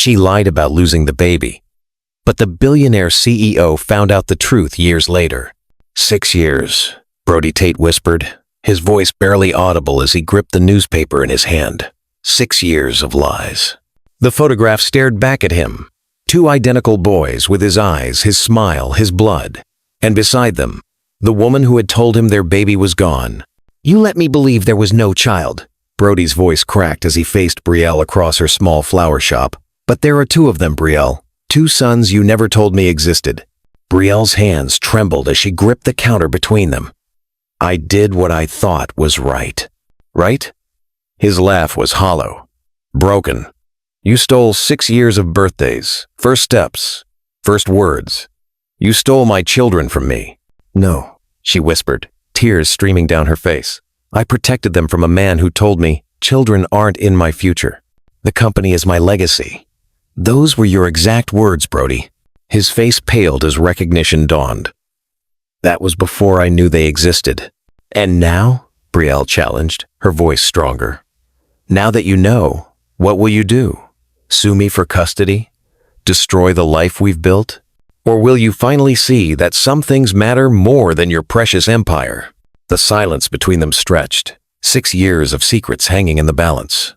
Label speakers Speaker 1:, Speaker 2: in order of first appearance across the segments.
Speaker 1: She lied about losing the baby. But the billionaire CEO found out the truth years later. 6 years, Brody Tate whispered, his voice barely audible as he gripped the newspaper in his hand. 6 years of lies. The photograph stared back at him. 2 identical boys with his eyes, his smile, his blood. And beside them, the woman who had told him their baby was gone. "You let me believe there was no child." Brody's voice cracked as he faced Brielle across her small flower shop. "But there are 2 of them, Brielle. 2 sons you never told me existed." Brielle's hands trembled as she gripped the counter between them. "I did what I thought was right." "Right?" His laugh was hollow, broken. "You stole 6 years of birthdays, first steps, first words. You stole my children from me." "No," she whispered, tears streaming down her face. "I protected them from a man who told me, children aren't in my future. The company is my legacy." "Those were your exact words, Brody." His face paled as recognition dawned. "That was before I knew they existed." "And now?" Brielle challenged, her voice stronger. "Now that you know, what will you do? Sue me for custody? Destroy the life we've built? Or will you finally see that some things matter more than your precious empire?" The silence between them stretched, 6 years of secrets hanging in the balance.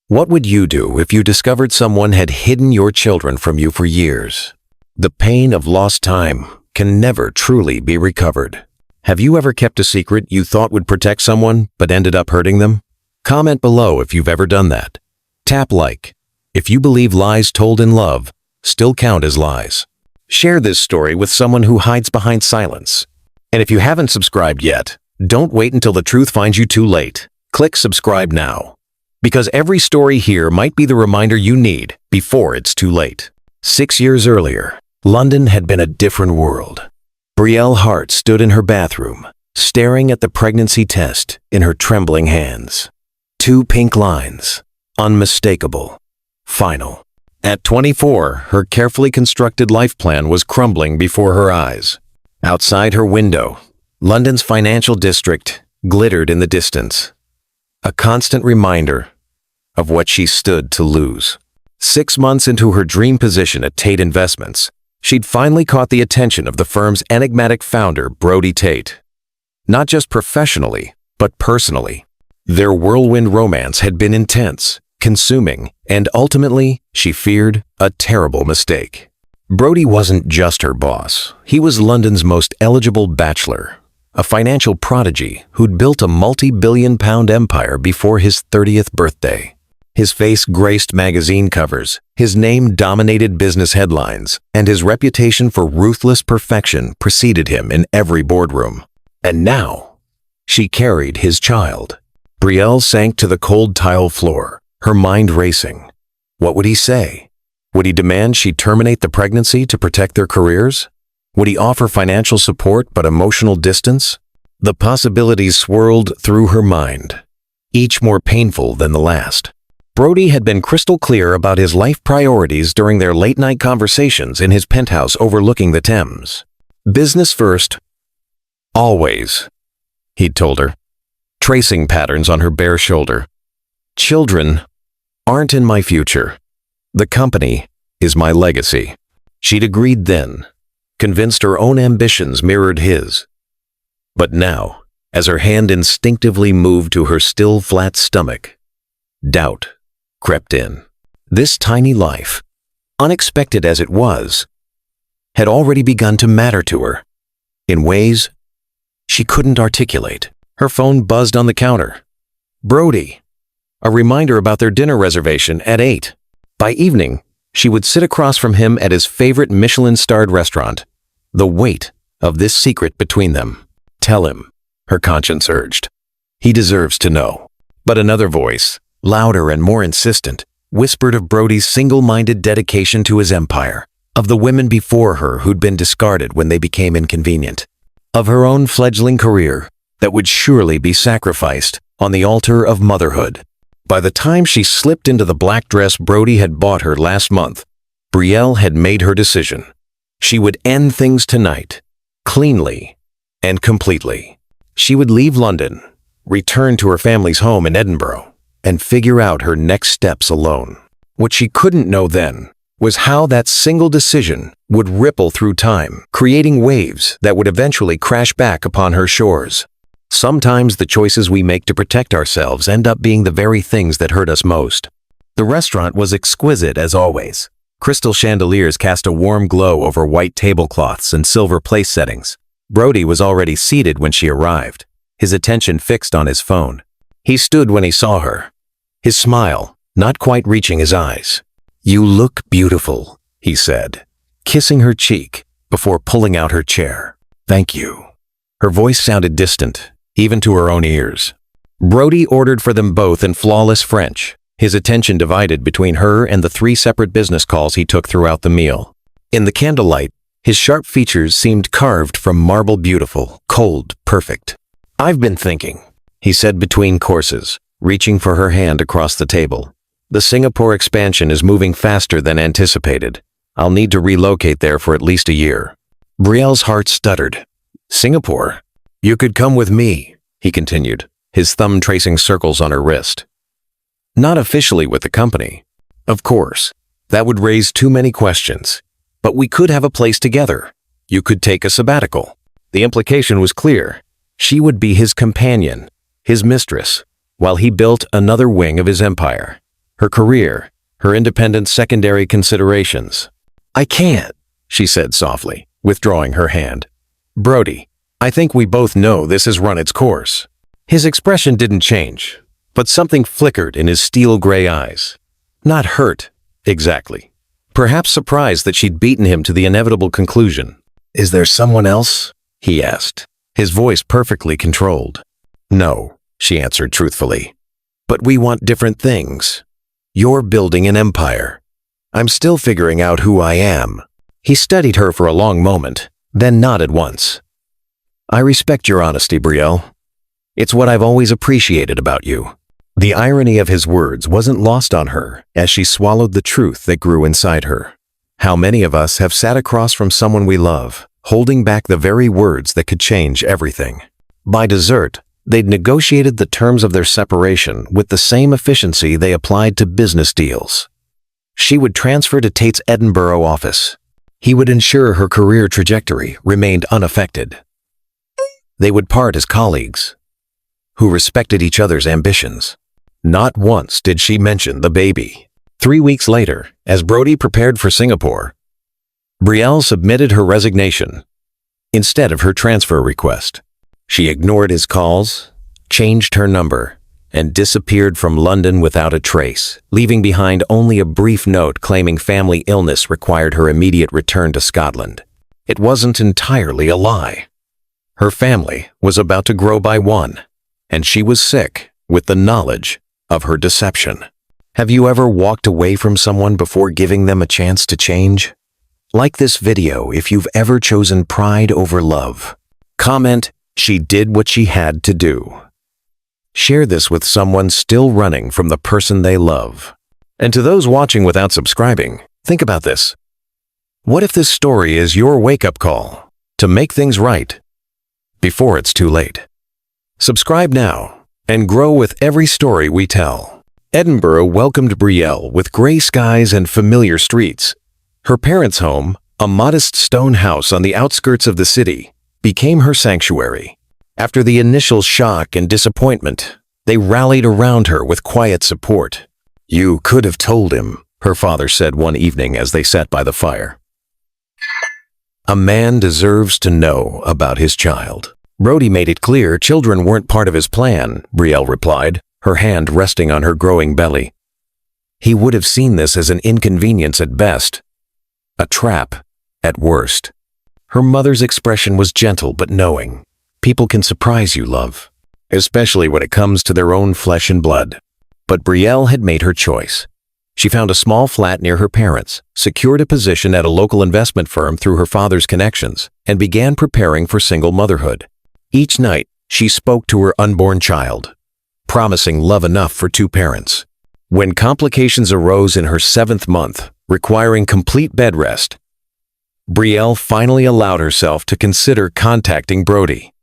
Speaker 1: What would you do if you discovered someone had hidden your children from you for years? The pain of lost time can never truly be recovered. Have you ever kept a secret you thought would protect someone but ended up hurting them? Comment below if you've ever done that. Tap like if you believe lies told in love still count as lies. Share this story with someone who hides behind silence. And if you haven't subscribed yet, don't wait until the truth finds you too late. Click subscribe now. Because every story here might be the reminder you need before it's too late. 6 years earlier, London had been a different world. Brielle Hart stood in her bathroom, staring at the pregnancy test in her trembling hands. 2 pink lines, unmistakable, final. At 24, her carefully constructed life plan was crumbling before her eyes. Outside her window, London's financial district glittered in the distance, a constant reminder of what she stood to lose. 6 months into her dream position at Tate Investments, she'd finally caught the attention of the firm's enigmatic founder, Brody Tate. Not just professionally, but personally. Their whirlwind romance had been intense, consuming, and ultimately, she feared, a terrible mistake. Brody wasn't just her boss. He was London's most eligible bachelor, a financial prodigy who'd built a multi-billion-pound empire before his 30th birthday. His face graced magazine covers, his name dominated business headlines, and his reputation for ruthless perfection preceded him in every boardroom. And now, she carried his child. Brielle sank to the cold tile floor, her mind racing. What would he say? Would he demand she terminate the pregnancy to protect their careers? Would he offer financial support but emotional distance? The possibilities swirled through her mind, each more painful than the last. Brody had been crystal clear about his life priorities during their late-night conversations in his penthouse overlooking the Thames. Business first, always, he'd told her, tracing patterns on her bare shoulder. Children aren't in my future. The company is my legacy. She'd agreed then, convinced her own ambitions mirrored his. But now, as her hand instinctively moved to her still flat stomach, doubt crept in. This tiny life, unexpected as it was, had already begun to matter to her, in ways she couldn't articulate. Her phone buzzed on the counter. Brody, a reminder about their dinner reservation at 8. By evening, she would sit across from him at his favorite Michelin-starred restaurant. The weight of this secret between them. Tell him, her conscience urged. He deserves to know. But another voice, louder and more insistent, whispered of Brody's single-minded dedication to his empire, of the women before her who'd been discarded when they became inconvenient, of her own fledgling career that would surely be sacrificed on the altar of motherhood. By the time she slipped into the black dress Brody had bought her last month, Brielle had made her decision. She would end things tonight, cleanly and completely. She would leave London, return to her family's home in Edinburgh, and figure out her next steps alone. What she couldn't know then was how that single decision would ripple through time, creating waves that would eventually crash back upon her shores. Sometimes the choices we make to protect ourselves end up being the very things that hurt us most. The restaurant was exquisite as always. Crystal chandeliers cast a warm glow over white tablecloths and silver place settings. Brody was already seated when she arrived, his attention fixed on his phone. He stood when he saw her, his smile not quite reaching his eyes. "You look beautiful," he said, kissing her cheek before pulling out her chair. "Thank you." Her voice sounded distant, even to her own ears. Brody ordered for them both in flawless French, his attention divided between her and the 3 separate business calls he took throughout the meal. In the candlelight, his sharp features seemed carved from marble, beautiful, cold, perfect. "I've been thinking," he said between courses, reaching for her hand across the table. "The Singapore expansion is moving faster than anticipated. I'll need to relocate there for at least a year." Brielle's heart stuttered. "Singapore? You could come with me," he continued, his thumb tracing circles on her wrist. "Not officially with the company. Of course, that would raise too many questions. But we could have a place together. You could take a sabbatical." The implication was clear. She would be his companion, his mistress, while he built another wing of his empire. Her career, her independent secondary considerations. "I can't," she said softly, withdrawing her hand. "Brody, I think we both know this has run its course." His expression didn't change, but something flickered in his steel-gray eyes. Not hurt, exactly. Perhaps surprised that she'd beaten him to the inevitable conclusion. "Is there someone else?" he asked, his voice perfectly controlled. "No," she answered truthfully. "But we want different things. You're building an empire. I'm still figuring out who I am." He studied her for a long moment, then nodded once. "I respect your honesty, Brielle. It's what I've always appreciated about you." The irony of his words wasn't lost on her as she swallowed the truth that grew inside her. How many of us have sat across from someone we love, holding back the very words that could change everything? By dessert, they'd negotiated the terms of their separation with the same efficiency they applied to business deals. She would transfer to Tate's Edinburgh office. He would ensure her career trajectory remained unaffected. They would part as colleagues, who respected each other's ambitions. Not once did she mention the baby. 3 weeks later, as Brody prepared for Singapore, Brielle submitted her resignation instead of her transfer request. She ignored his calls, changed her number, and disappeared from London without a trace, leaving behind only a brief note claiming family illness required her immediate return to Scotland. It wasn't entirely a lie. Her family was about to grow by one, and she was sick with the knowledge of her deception. Have you ever walked away from someone before giving them a chance to change? Like this video if you've ever chosen pride over love. Comment, "She did what she had to do." Share this with someone still running from the person they love. And to those watching without subscribing, think about this. What if this story is your wake-up call to make things right before it's too late? Subscribe now and grow with every story we tell. Edinburgh welcomed Brielle with grey skies and familiar streets. Her parents' home, a modest stone house on the outskirts of the city, became her sanctuary. After the initial shock and disappointment, they rallied around her with quiet support. "You could have told him," her father said one evening as they sat by the fire. "A man deserves to know about his child." Brody made it clear children weren't part of his plan, Brielle replied, her hand resting on her growing belly. He would have seen this as an inconvenience at best, a trap at worst. Her mother's expression was gentle but knowing. People can surprise you, love, especially when it comes to their own flesh and blood. But Brielle had made her choice. She found a small flat near her parents, secured a position at a local investment firm through her father's connections, and began preparing for single motherhood. Each night, she spoke to her unborn child, promising love enough for 2 parents. When complications arose in her 7th month, requiring complete bed rest, Brielle finally allowed herself to consider contacting Brody.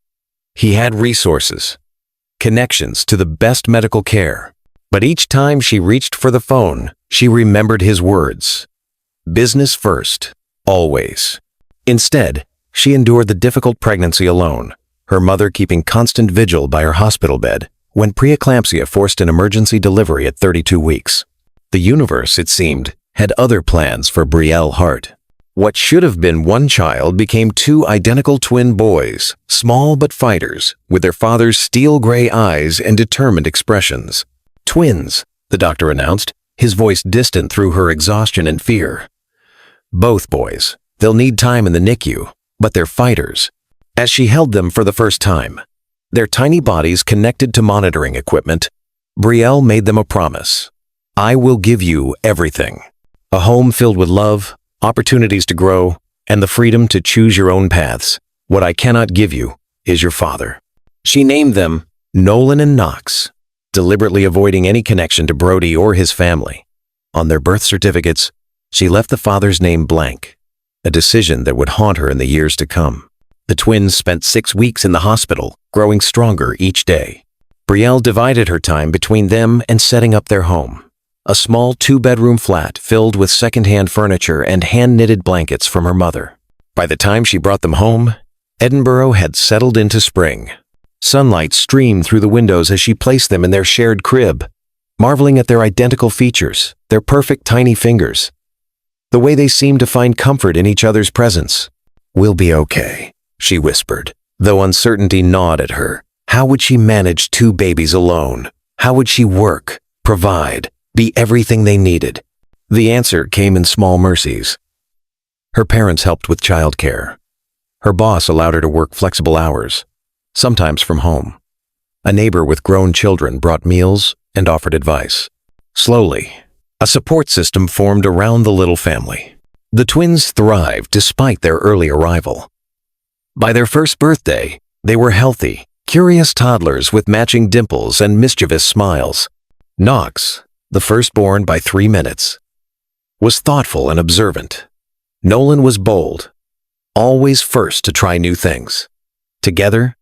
Speaker 1: He had resources, connections to the best medical care, But each time she reached for the phone, she remembered his words. Business first, always. Instead, she endured the difficult pregnancy alone, her mother keeping constant vigil by her hospital bed when preeclampsia forced an emergency delivery at 32 weeks. The universe, it seemed, had other plans for Brielle Hart. What should have been one child became two identical twin boys, small but fighters, with their father's steel gray eyes and determined expressions. Twins, the doctor announced, his voice distant through her exhaustion and fear. Both boys. They'll need time in the NICU, but they're fighters. As she held them for the first time, their tiny bodies connected to monitoring equipment, Brielle made them a promise. I will give you everything. A home filled with love, opportunities to grow, and the freedom to choose your own paths. What I cannot give you is your father. She named them Nolan and Knox, deliberately avoiding any connection to Brody or his family. On their birth certificates, she left the father's name blank, a decision that would haunt her in the years to come. The twins spent 6 weeks in the hospital, growing stronger each day. Brielle divided her time between them and setting up their home. A small 2-bedroom flat filled with second-hand furniture and hand-knitted blankets from her mother. By the time she brought them home, Edinburgh had settled into spring. Sunlight streamed through the windows as she placed them in their shared crib, marveling at their identical features, their perfect tiny fingers. The way they seemed to find comfort in each other's presence. We'll be okay, she whispered, though uncertainty gnawed at her. How would she manage 2 babies alone? How would she work, provide, be everything they needed? The answer came in small mercies. Her parents helped with childcare. Her boss allowed her to work flexible hours, sometimes from home. A neighbor with grown children brought meals and offered advice. Slowly, a support system formed around the little family. The twins thrived despite their early arrival. By their first birthday, they were healthy, curious toddlers with matching dimples and mischievous smiles. Knox, the firstborn by 3 minutes, was thoughtful and observant. Nolan was bold, always first to try new things. Together,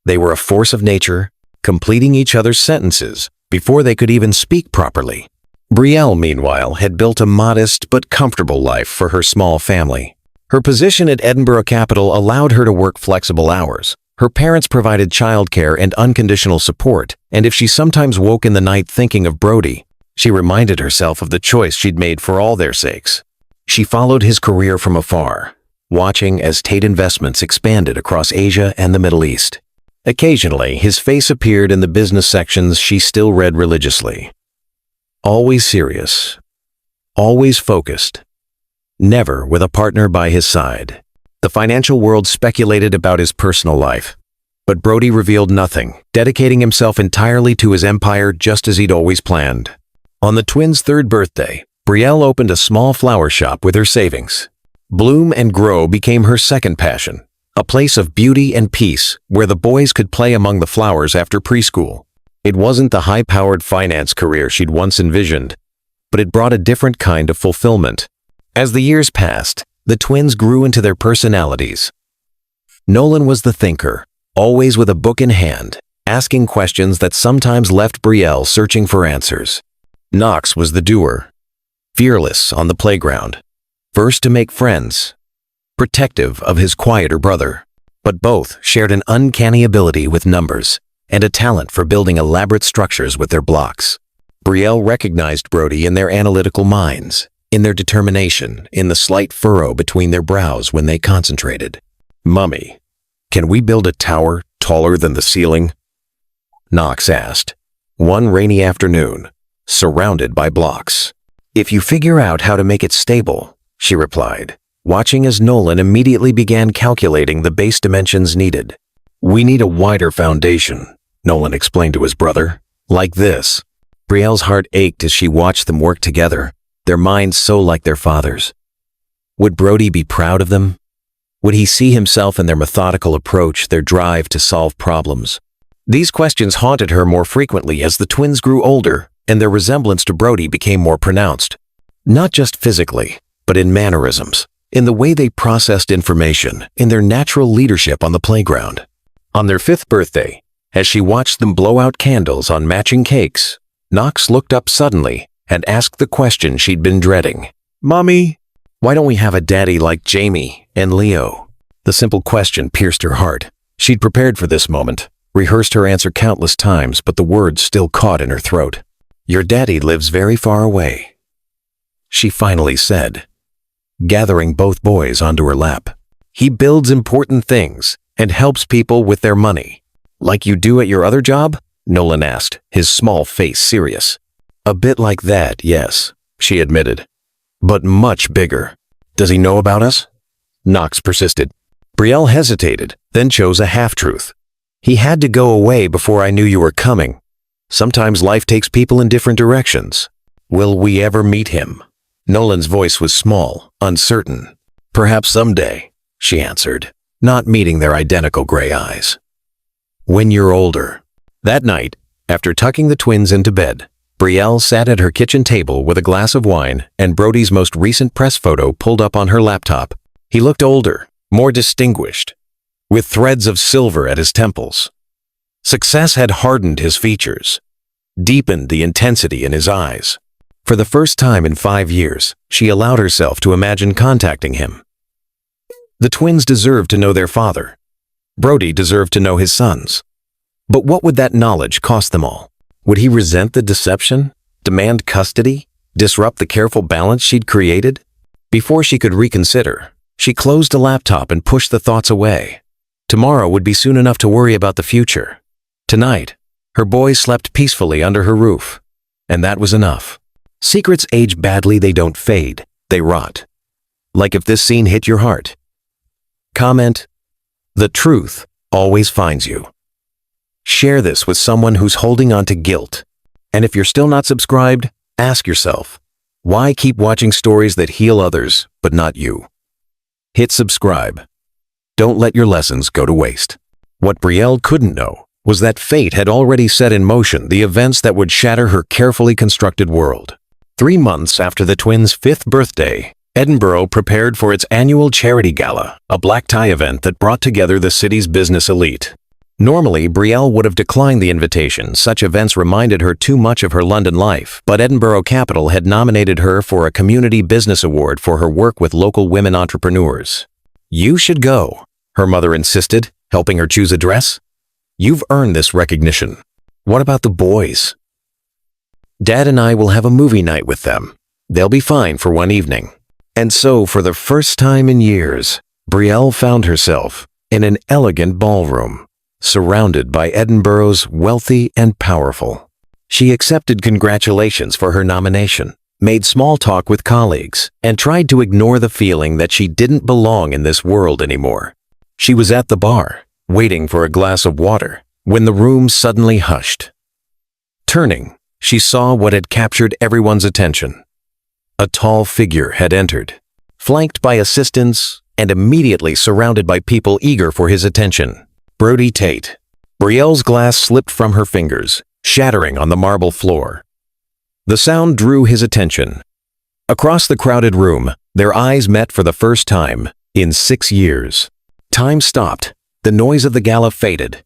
Speaker 1: they were a force of nature, completing each other's sentences before they could even speak properly. Brielle, meanwhile, had built a modest but comfortable life for her small family. Her position at Edinburgh Capital allowed her to work flexible hours. Her parents provided childcare and unconditional support, and if she sometimes woke in the night thinking of Brody, she reminded herself of the choice she'd made for all their sakes. She followed his career from afar, watching as Tate Investments expanded across Asia and the Middle East. Occasionally, his face appeared in the business sections she still read religiously. Always serious, always focused, never with a partner by his side. The financial world speculated about his personal life, but Brody revealed nothing, dedicating himself entirely to his empire just as he'd always planned. On the twins' 3rd birthday, Brielle opened a small flower shop with her savings. Bloom and Grow became her second passion, a place of beauty and peace where the boys could play among the flowers after preschool. It wasn't the high-powered finance career she'd once envisioned, but it brought a different kind of fulfillment. As the years passed, the twins grew into their personalities. Nolan was the thinker, always with a book in hand, asking questions that sometimes left Brielle searching for answers. Knox was the doer, fearless on the playground, first to make friends, protective of his quieter brother. But both shared an uncanny ability with numbers and a talent for building elaborate structures with their blocks. Brielle recognized Brody in their analytical minds, in their determination, in the slight furrow between their brows when they concentrated. "Mummy, can we build a tower taller than the ceiling?" Knox asked, one rainy afternoon, surrounded by blocks. "If you figure out how to make it stable," she replied, watching as Nolan immediately began calculating the base dimensions needed. "We need a wider foundation," Nolan explained to his brother. "Like this." Brielle's heart ached as she watched them work together, their minds so like their father's. Would Brody be proud of them? Would he see himself in their methodical approach, their drive to solve problems? These questions haunted her more frequently as the twins grew older and their resemblance to Brody became more pronounced. Not just physically, but in mannerisms, in the way they processed information, in their natural leadership on the playground. On their 5th birthday, as she watched them blow out candles on matching cakes, Knox looked up suddenly and asked the question she'd been dreading. "Mommy, why don't we have a daddy like Jamie and Leo?" The simple question pierced her heart. She'd prepared for this moment, rehearsed her answer countless times, but the words still caught in her throat. "Your daddy lives very far away," she finally said, gathering both boys onto her lap. "He builds important things and helps people with their money." "Like you do at your other job?" Nolan asked, his small face serious. "A bit like that, yes," she admitted. "But much bigger." "Does he know about us?" Knox persisted. Brielle hesitated, then chose a half-truth. "He had to go away before I knew you were coming. Sometimes life takes people in different directions. Will we ever meet him?" Nolan's voice was small, uncertain. "Perhaps someday," she answered, not meeting their identical gray eyes. "When you're older." That night, after tucking the twins into bed, Brielle sat at her kitchen table with a glass of wine and Brody's most recent press photo pulled up on her laptop. He looked older, more distinguished, with threads of silver at his temples. Success had hardened his features, deepened the intensity in his eyes. For the first time in 5 years, she allowed herself to imagine contacting him. The twins deserved to know their father. Brody deserved to know his sons. But what would that knowledge cost them all? Would he resent the deception, demand custody, disrupt the careful balance she'd created? Before she could reconsider, she closed the laptop and pushed the thoughts away. Tomorrow would be soon enough to worry about the future. Tonight, her boys slept peacefully under her roof, and that was enough. Secrets age badly, they don't fade, they rot. Like if this scene hit your heart. Comment, "The truth always finds you." Share this with someone who's holding on to guilt. And if you're still not subscribed, ask yourself, why keep watching stories that heal others, but not you? Hit subscribe. Don't let your lessons go to waste. What Brielle couldn't know was that fate had already set in motion the events that would shatter her carefully constructed world. 3 months after the twins' 5th birthday, Edinburgh prepared for its annual charity gala, a black tie event that brought together the city's business elite. Normally, Brielle would have declined the invitation. Such events reminded her too much of her London life, but Edinburgh Capital had nominated her for a Community Business Award for her work with local women entrepreneurs. "You should go," her mother insisted, helping her choose a dress. "You've earned this recognition." "What about the boys?" "Dad and I will have a movie night with them. They'll be fine for one evening." And so, for the first time in years, Brielle found herself in an elegant ballroom, surrounded by Edinburgh's wealthy and powerful. She accepted congratulations for her nomination, made small talk with colleagues, and tried to ignore the feeling that she didn't belong in this world anymore. She was at the bar, waiting for a glass of water, when the room suddenly hushed. Turning, she saw what had captured everyone's attention. A tall figure had entered, flanked by assistants and immediately surrounded by people eager for his attention. Brody Tate. Brielle's glass slipped from her fingers, shattering on the marble floor. The sound drew his attention. Across the crowded room, their eyes met for the first time in 6 years. Time stopped. The noise of the gala faded.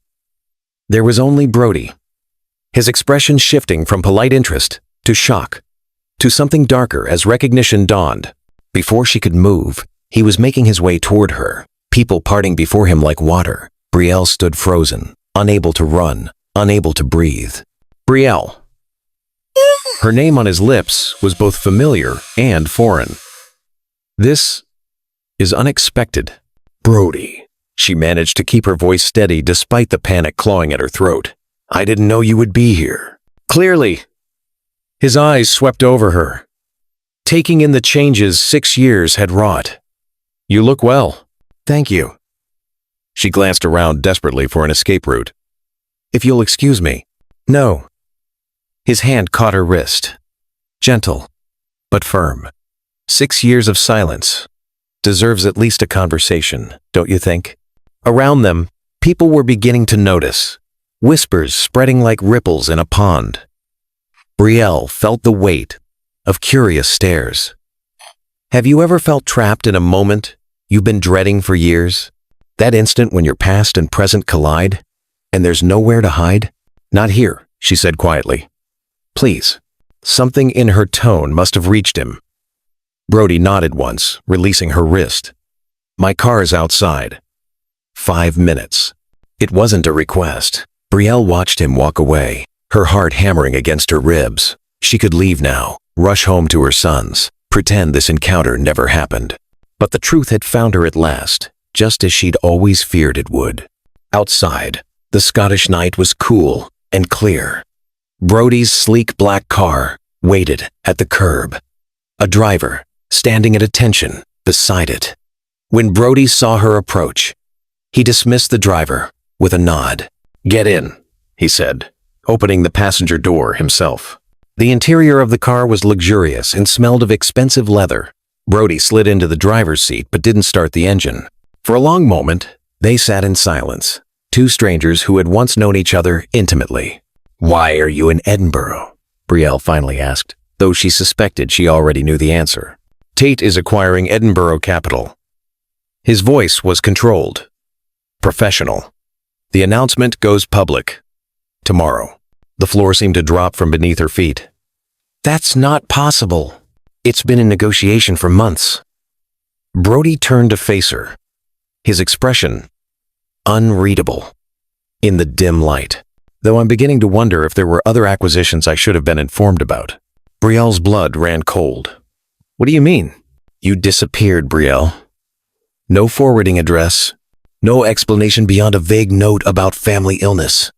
Speaker 1: There was only Brody, his expression shifting from polite interest to shock, to something darker as recognition dawned. Before she could move, he was making his way toward her, people parting before him like water. Brielle stood frozen, unable to run, unable to breathe. Brielle. Her name on his lips was both familiar and foreign. "This is unexpected." "Brody." She managed to keep her voice steady despite the panic clawing at her throat. "I didn't know you would be here." "Clearly." His eyes swept over her, taking in the changes 6 years had wrought. "You look well." "Thank you." She glanced around desperately for an escape route. "If you'll excuse me." "No." His hand caught her wrist, gentle, but firm. 6 years of silence deserves at least a conversation, don't you think? Around them, people were beginning to notice, whispers spreading like ripples in a pond. Brielle felt the weight of curious stares. Have you ever felt trapped in a moment you've been dreading for years? That instant when your past and present collide, and there's nowhere to hide? "Not here," she said quietly. Please." Something in her tone must have reached him. Brody nodded once, releasing her wrist. "My car's outside." 5 minutes. It wasn't a request. Brielle watched him walk away, her heart hammering against her ribs. She could leave now, rush home to her sons, pretend this encounter never happened. But the truth had found her at last, just as she'd always feared it would. Outside, the Scottish night was cool and clear. Brody's sleek black car waited at the curb, a driver standing at attention beside it. When Brody saw her approach, he dismissed the driver with a nod. "Get in," he said, opening the passenger door himself. The interior of the car was luxurious and smelled of expensive leather. Brody slid into the driver's seat but didn't start the engine. For a long moment, they sat in silence, two strangers who had once known each other intimately. "Why are you in Edinburgh?" Brielle finally asked, though she suspected she already knew the answer. "Tate is acquiring Edinburgh Capital." His voice was controlled, professional. "The announcement goes public tomorrow." The floor seemed to drop from beneath her feet. "That's not possible. It's been in negotiation for months." Brody turned to face her, his expression unreadable in the dim light, though I'm beginning to wonder if there were other acquisitions I should have been informed about. Brielle's blood ran cold. "What do you mean?" "You disappeared, Brielle. No forwarding address, no explanation beyond a vague note about family illness."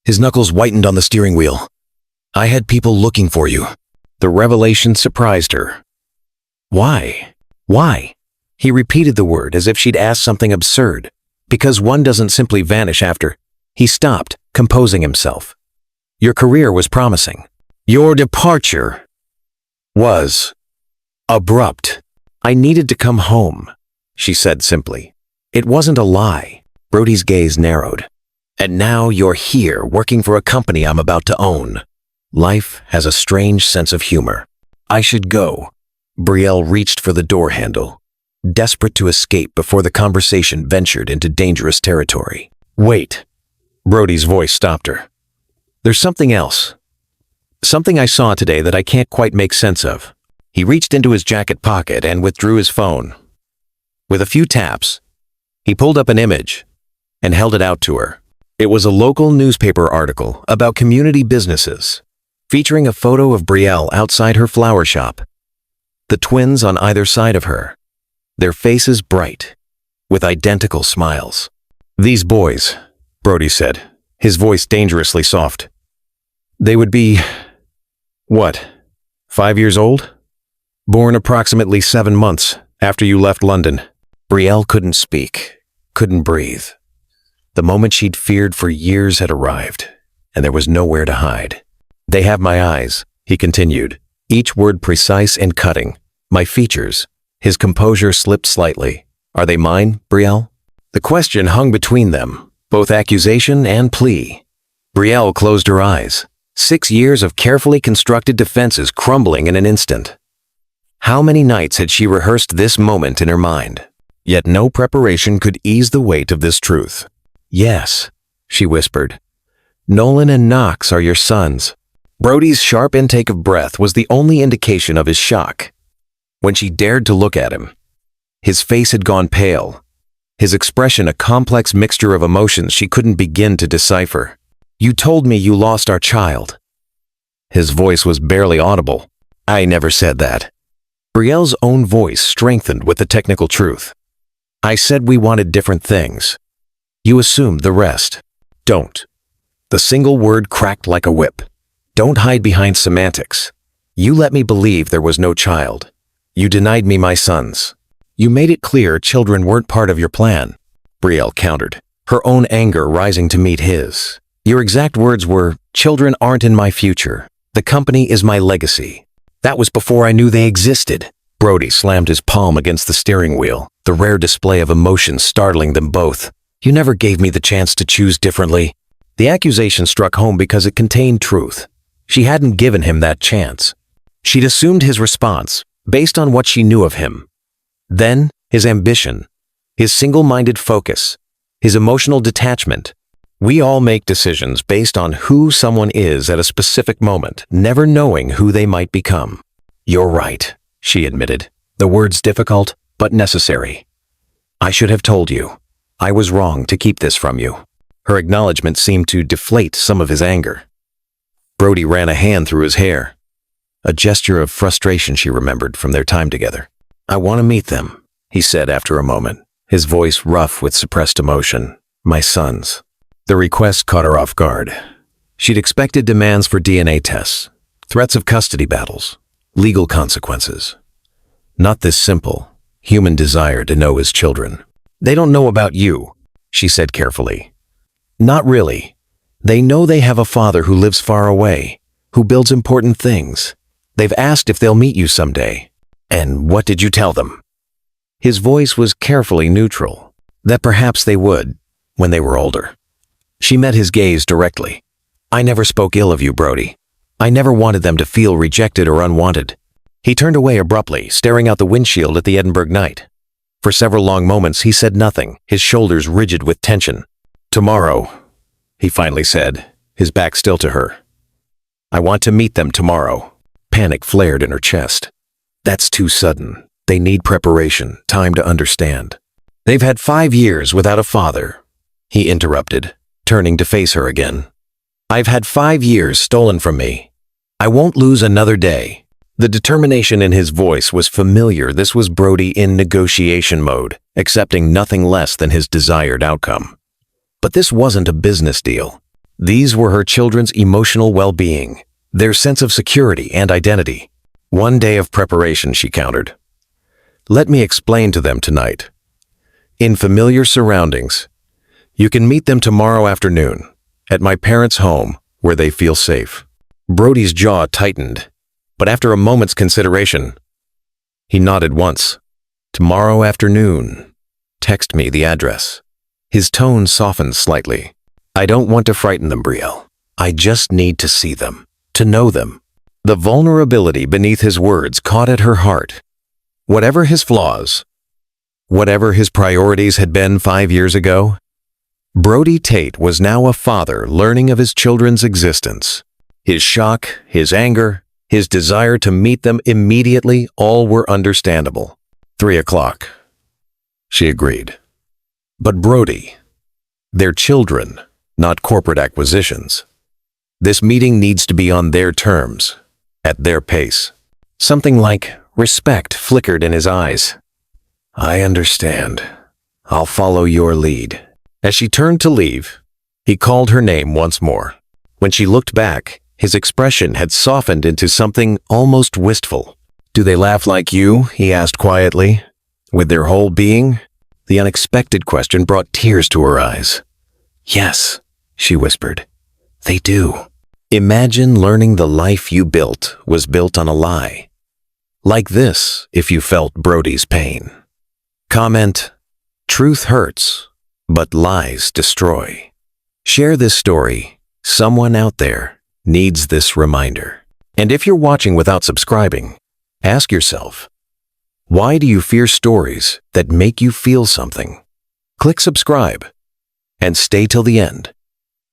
Speaker 1: His knuckles whitened on the steering wheel. "I had people looking for you." The revelation surprised her. "Why? Why?" He repeated the word as if she'd asked something absurd. "Because one doesn't simply vanish after." He stopped, composing himself. "Your career was promising. Your departure was abrupt." "I needed to come home," she said simply. It wasn't a lie. Brody's gaze narrowed. "And now you're here, working for a company I'm about to own." Life has a strange sense of humor. "I should go." Brielle reached for the door handle, desperate to escape before the conversation ventured into dangerous territory. "Wait." Brody's voice stopped her. "There's something else. Something I saw today that I can't quite make sense of." He reached into his jacket pocket and withdrew his phone. With a few taps, he pulled up an image and held it out to her. It was a local newspaper article about community businesses, featuring a photo of Brielle outside her flower shop. The twins on either side of her, their faces bright, with identical smiles. "These boys," Brody said, his voice dangerously soft. "They would be, what, 5 years old? Born approximately 7 months after you left London." Brielle couldn't speak, couldn't breathe. The moment she'd feared for years had arrived, and there was nowhere to hide. "They have my eyes," he continued, each word precise and cutting. "My features." His composure slipped slightly. "Are they mine, Brielle?" The question hung between them, both accusation and plea. Brielle closed her eyes, 6 years of carefully constructed defenses crumbling in an instant. How many nights had she rehearsed this moment in her mind? Yet no preparation could ease the weight of this truth. "Yes," she whispered. "Nolan and Knox are your sons." Brody's sharp intake of breath was the only indication of his shock. When she dared to look at him, his face had gone pale, his expression a complex mixture of emotions she couldn't begin to decipher. "You told me you lost our child." His voice was barely audible. "I never said that." Brielle's own voice strengthened with the technical truth. "I said we wanted different things. You assumed the rest." "Don't." The single word cracked like a whip. "Don't hide behind semantics. You let me believe there was no child. You denied me my sons. You made it clear children weren't part of your plan." Brielle countered, her own anger rising to meet his. "Your exact words were, 'Children aren't in my future. The company is my legacy.' That was before I knew they existed." Brody slammed his palm against the steering wheel, the rare display of emotion startling them both. "You never gave me the chance to choose differently." The accusation struck home because it contained truth. She hadn't given him that chance. She'd assumed his response, based on what she knew of him. Then, his ambition, his single-minded focus, his emotional detachment. We all make decisions based on who someone is at a specific moment, never knowing who they might become. You're right, she admitted, the words difficult but necessary. I should have told you. I was wrong to keep this from you. Her acknowledgement seemed to deflate some of his anger. Brody ran a hand through his hair, a gesture of frustration she remembered from their time together. I want to meet them, he said after a moment, his voice rough with suppressed emotion. My sons. The request caught her off guard. She'd expected demands for DNA tests, threats of custody battles, legal consequences. Not this simple, human desire to know his children. They don't know about you, she said carefully. Not really. They know they have a father who lives far away, who builds important things. They've asked if they'll meet you someday. And what did you tell them? His voice was carefully neutral, that perhaps they would, when they were older. She met his gaze directly. I never spoke ill of you, Brody. I never wanted them to feel rejected or unwanted. He turned away abruptly, staring out the windshield at the Edinburgh night. For several long moments he said nothing, his shoulders rigid with tension. Tomorrow, he finally said, his back still to her. I want to meet them tomorrow. Panic flared in her chest. That's too sudden. They need preparation, time to understand. They've had 5 years without a father, he interrupted, turning to face her again. I've had 5 years stolen from me. I won't lose another day. The determination in his voice was familiar. This was Brody in negotiation mode, accepting nothing less than his desired outcome. But this wasn't a business deal. These were her children's emotional well-being, their sense of security and identity. 1 day of preparation, she countered. Let me explain to them tonight. In familiar surroundings, you can meet them tomorrow afternoon, at my parents' home, where they feel safe. Brody's jaw tightened, but after a moment's consideration, he nodded once. Tomorrow afternoon. Text me the address. His tone softened slightly. I don't want to frighten them, Brielle. I just need to see them, to know them. The vulnerability beneath his words caught at her heart. Whatever his flaws, whatever his priorities had been 5 years ago, Brody Tate was now a father learning of his children's existence. His shock, his anger, his desire to meet them immediately, all were understandable. 3 o'clock, she agreed. But Brody, they're children, not corporate acquisitions. This meeting needs to be on their terms, at their pace. Something like respect flickered in his eyes. I understand. I'll follow your lead. As she turned to leave, he called her name once more. When she looked back, his expression had softened into something almost wistful. Do they laugh like you? He asked quietly. With their whole being? The unexpected question brought tears to her eyes. Yes, she whispered. They do. Imagine learning the life you built was built on a lie. Like this, if you felt Brody's pain. Comment, truth hurts, but lies destroy. Share this story. Someone out there needs this reminder. And if you're watching without subscribing, ask yourself, why do you fear stories that make you feel something? Click subscribe and stay till the end,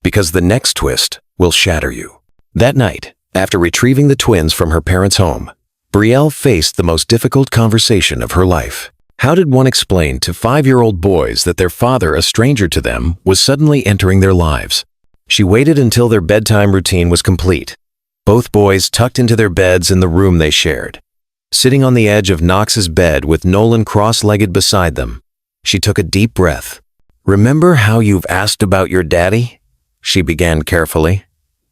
Speaker 1: because the next twist will shatter you. That night, after retrieving the twins from her parents' home, Brielle faced the most difficult conversation of her life. How did one explain to 5-year-old boys that their father, a stranger to them, was suddenly entering their lives? She waited until their bedtime routine was complete. Both boys tucked into their beds in the room they shared. Sitting on the edge of Knox's bed with Nolan cross-legged beside them, she took a deep breath. Remember how you've asked about your daddy? She began carefully.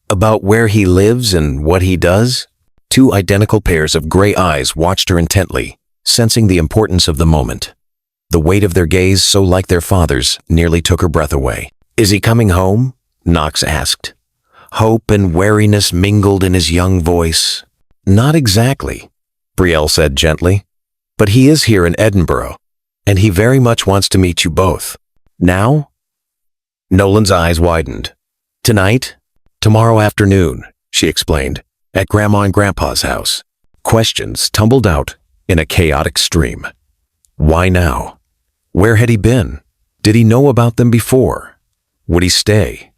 Speaker 1: About where he lives and what he does? 2 identical pairs of gray eyes watched her intently, sensing the importance of the moment. The weight of their gaze, so like their father's, nearly took her breath away. Is he coming home? Knox asked. Hope and wariness mingled in his young voice. Not exactly, Brielle said gently, but he is here in Edinburgh, and he very much wants to meet you both. Now? Nolan's eyes widened. Tonight? Tomorrow afternoon, she explained, at Grandma and Grandpa's house. Questions tumbled out in a chaotic stream. Why now? Where had he been? Did he know about them before? Would he stay?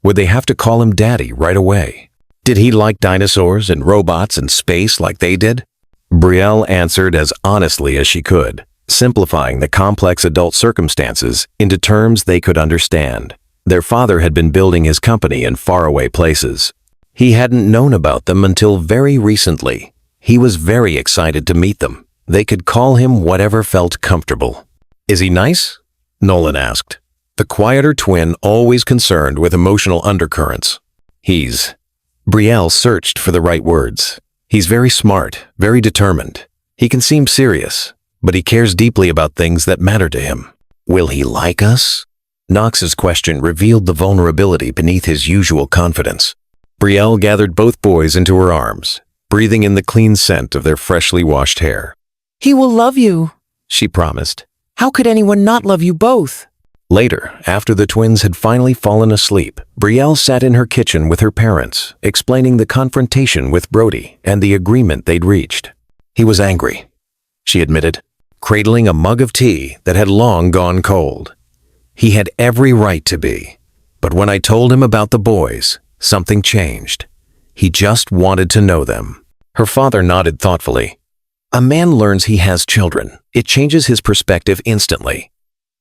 Speaker 1: Would they have to call him Daddy right away? Did he like dinosaurs and robots and space like they did? Brielle answered as honestly as she could, simplifying the complex adult circumstances into terms they could understand. Their father had been building his company in faraway places. He hadn't known about them until very recently. He was very excited to meet them. They could call him whatever felt comfortable. Is he nice? Nolan asked, the quieter twin always concerned with emotional undercurrents. Brielle searched for the right words. He's very smart, very determined. He can seem serious, but he cares deeply about things that matter to him. Will he like us? Knox's question revealed the vulnerability beneath his usual confidence. Brielle gathered both boys into her arms, breathing in the clean scent of their freshly washed hair.
Speaker 2: He will love you,
Speaker 1: she promised.
Speaker 2: How could anyone not love you both?
Speaker 1: Later, after the twins had finally fallen asleep, Brielle sat in her kitchen with her parents, explaining the confrontation with Brody and the agreement they'd reached. He was angry, she admitted, cradling a mug of tea that had long gone cold. He had every right to be, but when I told him about the boys, something changed. He just wanted to know them. Her father nodded thoughtfully. A man learns he has children. It changes his perspective instantly.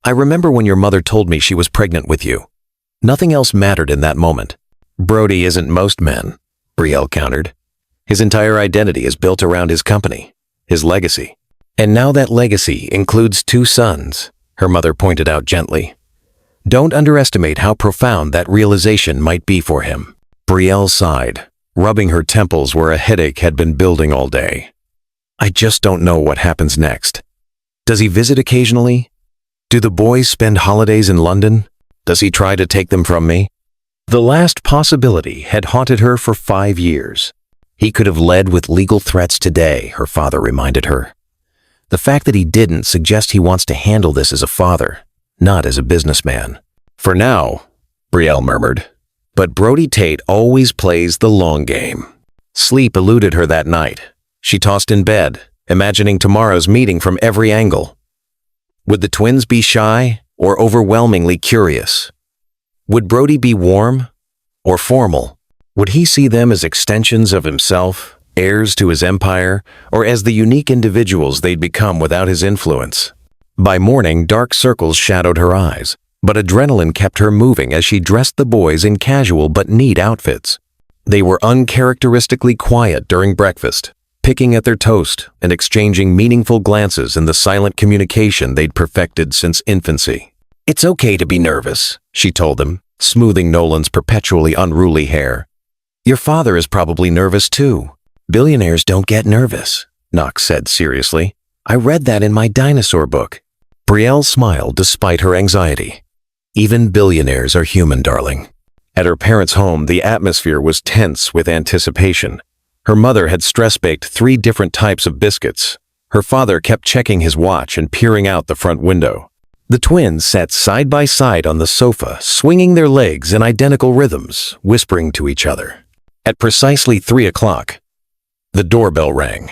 Speaker 1: I remember when your mother told me she was pregnant with you. Nothing else mattered in that moment. Brody isn't most men, Brielle countered. His entire identity is built around his company, his legacy. And now that legacy includes 2 sons, her mother pointed out gently. Don't underestimate how profound that realization might be for him. Brielle sighed, rubbing her temples where a headache had been building all day. I just don't know what happens next. Does he visit occasionally? Do the boys spend holidays in London? Does he try to take them from me? The last possibility had haunted her for 5 years. He could have led with legal threats today, her father reminded her. The fact that he didn't suggests he wants to handle this as a father, not as a businessman. For now, Brielle murmured, but Brody Tate always plays the long game. Sleep eluded her that night. She tossed in bed, imagining tomorrow's meeting from every angle. Would the twins be shy or overwhelmingly curious? Would Brody be warm or formal? Would he see them as extensions of himself, heirs to his empire, or as the unique individuals they'd become without his influence? By morning, dark circles shadowed her eyes, but adrenaline kept her moving as she dressed the boys in casual but neat outfits. They were uncharacteristically quiet during breakfast, picking at their toast and exchanging meaningful glances in the silent communication they'd perfected since infancy. It's okay to be nervous, she told them, smoothing Nolan's perpetually unruly hair. Your father is probably nervous too. Billionaires don't get nervous, Knox said seriously. I read that in my dinosaur book. Brielle smiled despite her anxiety. Even billionaires are human, darling. At her parents' home, the atmosphere was tense with anticipation. Her mother had stress-baked 3 different types of biscuits. Her father kept checking his watch and peering out the front window. The twins sat side by side on the sofa, swinging their legs in identical rhythms, whispering to each other. At precisely 3 o'clock, the doorbell rang.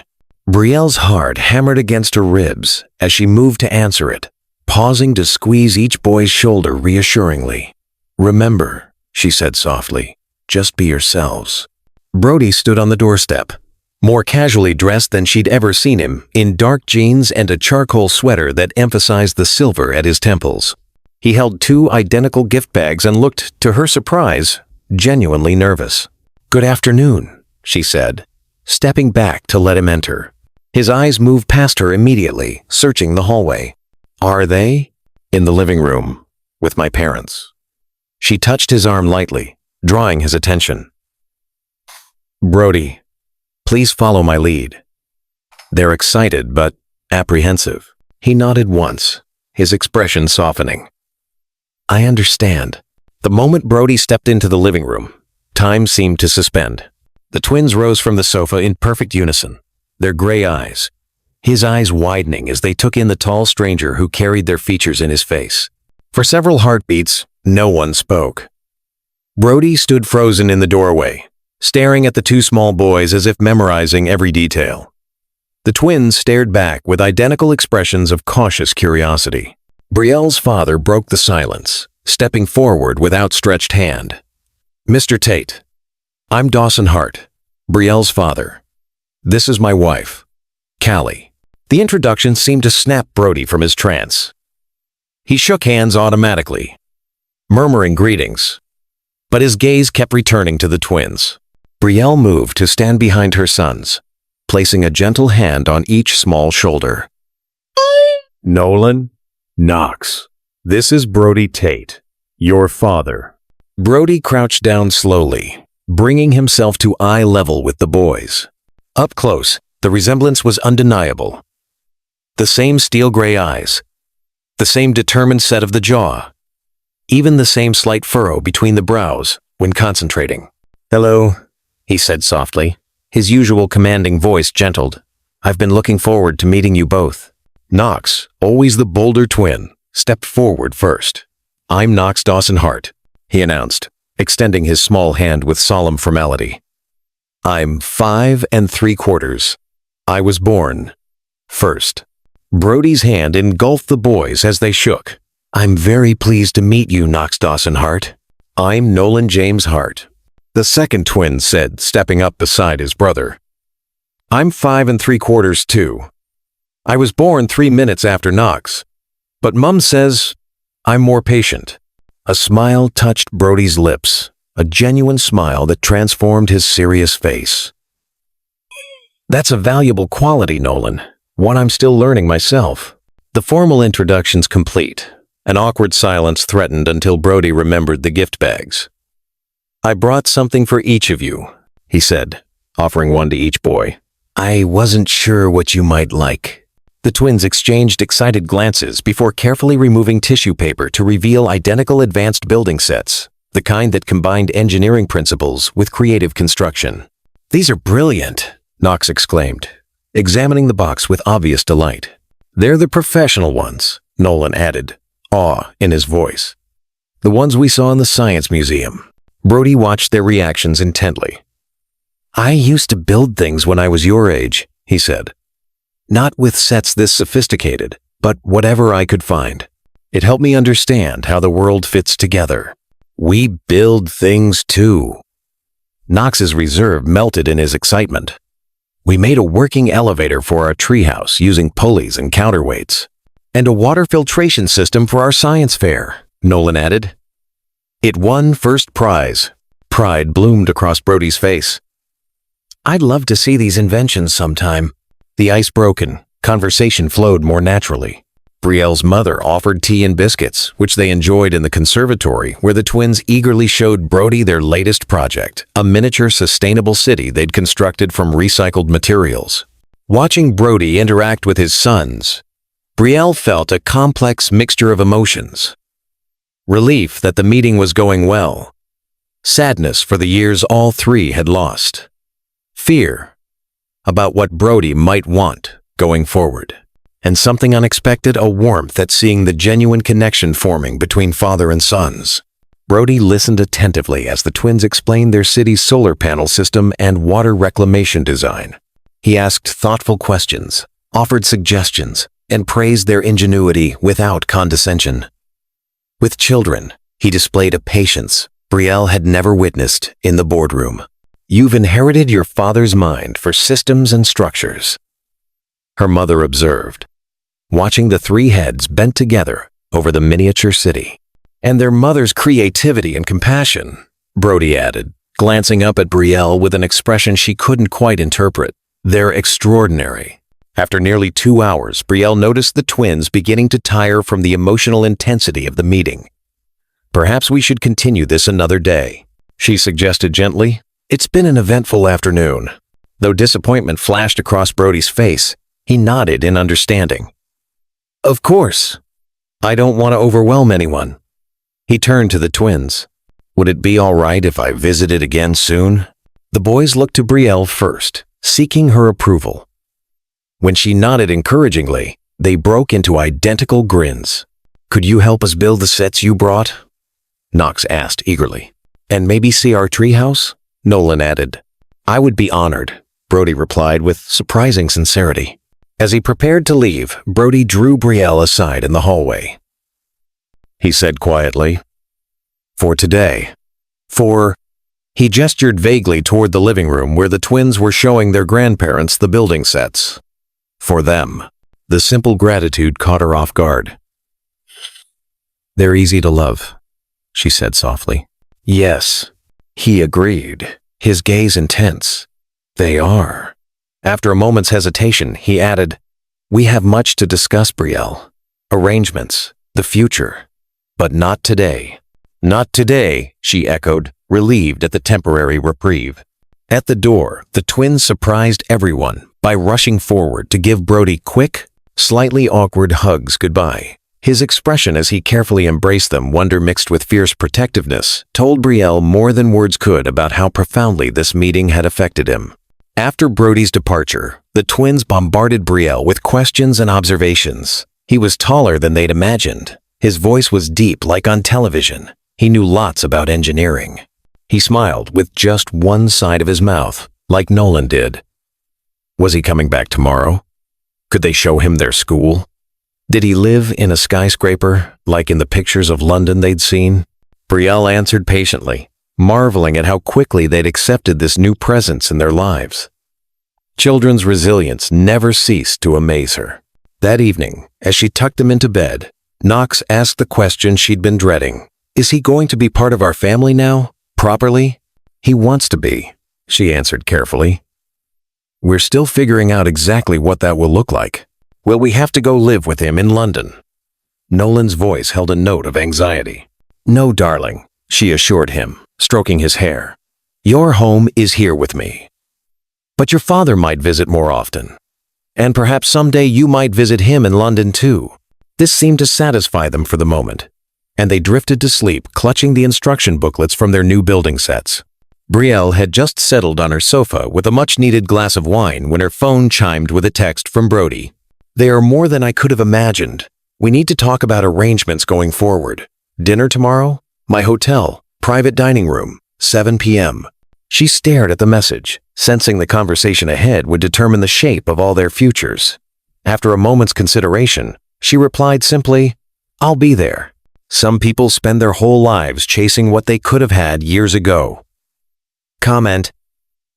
Speaker 1: Brielle's heart hammered against her ribs as she moved to answer it, pausing to squeeze each boy's shoulder reassuringly. Remember, she said softly, just be yourselves. Brody stood on the doorstep, more casually dressed than she'd ever seen him, in dark jeans and a charcoal sweater that emphasized the silver at his temples. He held 2 identical gift bags and looked, to her surprise, genuinely nervous. Good afternoon, she said, stepping back to let him enter. His eyes moved past her immediately, searching the hallway. Are they? In the living room, with my parents. She touched his arm lightly, drawing his attention. Brody, please follow my lead. They're excited, but apprehensive. He nodded once, his expression softening. I understand. The moment Brody stepped into the living room, time seemed to suspend. The twins rose from the sofa in perfect unison, their gray eyes, his eyes widening as they took in the tall stranger who carried their features in his face. For several heartbeats, no one spoke. Brody stood frozen in the doorway, staring at the 2 small boys as if memorizing every detail. The twins stared back with identical expressions of cautious curiosity. Brielle's father broke the silence, stepping forward with outstretched hand. "Mr. Tate, I'm Dawson Hart, Brielle's father. This is my wife, Callie." The introduction seemed to snap Brody from his trance. He shook hands automatically, murmuring greetings, but his gaze kept returning to the twins. Brielle moved to stand behind her sons, placing a gentle hand on each small shoulder.
Speaker 3: "Nolan, Knox, this is Brody Tate, your father."
Speaker 1: Brody crouched down slowly, bringing himself to eye level with the boys. Up close, the resemblance was undeniable. The same steel-gray eyes, the same determined set of the jaw, even the same slight furrow between the brows when concentrating. "Hello," he said softly, his usual commanding voice gentled. "I've been looking forward to meeting you both." Knox, always the bolder twin, stepped forward first. "I'm Knox Dawson Hart," he announced, extending his small hand with solemn formality. "I'm 5 3/4. I was born first." Brody's hand engulfed the boys as they shook. "I'm very pleased to meet you, Knox Dawson Hart. I'm Nolan James Hart," the second twin said, stepping up beside his brother. "I'm 5 3/4 too. I was born 3 minutes after Knox, but Mum says I'm more patient." A smile touched Brody's lips, a genuine smile that transformed his serious face. "That's a valuable quality, Nolan, one I'm still learning myself." The formal introductions complete, an awkward silence threatened until Brody remembered the gift bags. "I brought something for each of you," he said, offering one to each boy. "I wasn't sure what you might like." The twins exchanged excited glances before carefully removing tissue paper to reveal identical advanced building sets, the kind that combined engineering principles with creative construction. "These are brilliant," Knox exclaimed, examining the box with obvious delight. "They're the professional ones," Nolan added, awe in his voice. "The ones we saw in the Science Museum." Brody watched their reactions intently. "I used to build things when I was your age," he said. "Not with sets this sophisticated, but whatever I could find. It helped me understand how the world fits together." "We build things too." Knox's reserve melted in his excitement. "We made a working elevator for our treehouse using pulleys and counterweights. And a water filtration system for our science fair," Nolan added. "It won first prize." Pride bloomed across Brody's face. "I'd love to see these inventions sometime." The ice broken, conversation flowed more naturally. Brielle's mother offered tea and biscuits, which they enjoyed in the conservatory, where the twins eagerly showed Brody their latest project, a miniature sustainable city they'd constructed from recycled materials. Watching Brody interact with his sons, Brielle felt a complex mixture of emotions. Relief that the meeting was going well. Sadness for the years all three had lost. Fear about what Brody might want going forward. And something unexpected, a warmth at seeing the genuine connection forming between father and sons. Brody listened attentively as the twins explained their city's solar panel system and water reclamation design. He asked thoughtful questions, offered suggestions, and praised their ingenuity without condescension. With children, he displayed a patience Brielle had never witnessed in the boardroom. "You've inherited your father's mind for systems and structures," her mother observed, watching the three heads bent together over the miniature city. "And their mother's creativity and compassion," Brody added, glancing up at Brielle with an expression she couldn't quite interpret. "They're extraordinary." After nearly 2 hours, Brielle noticed the twins beginning to tire from the emotional intensity of the meeting. "Perhaps we should continue this another day," she suggested gently. "It's been an eventful afternoon." Though disappointment flashed across Brody's face, he nodded in understanding. "Of course. I don't want to overwhelm anyone." He turned to the twins. "Would it be all right if I visited again soon?" The boys looked to Brielle first, seeking her approval. When she nodded encouragingly, they broke into identical grins. "Could you help us build the sets you brought?" Knox asked eagerly. "And maybe see our treehouse?" Nolan added. "I would be honored," Brody replied with surprising sincerity. As he prepared to leave, Brody drew Brielle aside in the hallway. He said quietly, For today. For... He gestured vaguely toward the living room where the twins were showing their grandparents the building sets. For them. The simple gratitude caught her off guard. "They're easy to love," she said softly. "Yes," he agreed, his gaze intense. "They are." After a moment's hesitation, he added, "We have much to discuss, Brielle. Arrangements, the future. But not today." "Not today," she echoed, relieved at the temporary reprieve. At the door, the twins surprised everyone by rushing forward to give Brody quick, slightly awkward hugs goodbye. His expression as he carefully embraced them, wonder mixed with fierce protectiveness, told Brielle more than words could about how profoundly this meeting had affected him. After Brody's departure, the twins bombarded Brielle with questions and observations. He was taller than they'd imagined. His voice was deep like on television. He knew lots about engineering. He smiled with just one side of his mouth, like Nolan did. Was he coming back tomorrow? Could they show him their school? Did he live in a skyscraper, like in the pictures of London they'd seen? Brielle answered patiently, marveling at how quickly they'd accepted this new presence in their lives. Children's resilience never ceased to amaze her. That evening, as she tucked them into bed, Knox asked the question she'd been dreading. "Is he going to be part of our family now? Properly?" "He wants to be," she answered carefully. "We're still figuring out exactly what that will look like. Will we have to go live with him in London?" Nolan's voice held a note of anxiety. "No, darling," she assured him, stroking his hair. "Your home is here with me. But your father might visit more often. And perhaps someday you might visit him in London too." This seemed to satisfy them for the moment, and they drifted to sleep, clutching the instruction booklets from their new building sets. Brielle had just settled on her sofa with a much-needed glass of wine when her phone chimed with a text from Brody. "They are more than I could have imagined. We need to talk about arrangements going forward. Dinner tomorrow? My hotel, private dining room, 7 p.m. She stared at the message, sensing the conversation ahead would determine the shape of all their futures. After a moment's consideration, she replied simply, "I'll be there." Some people spend their whole lives chasing what they could have had years ago. Comment: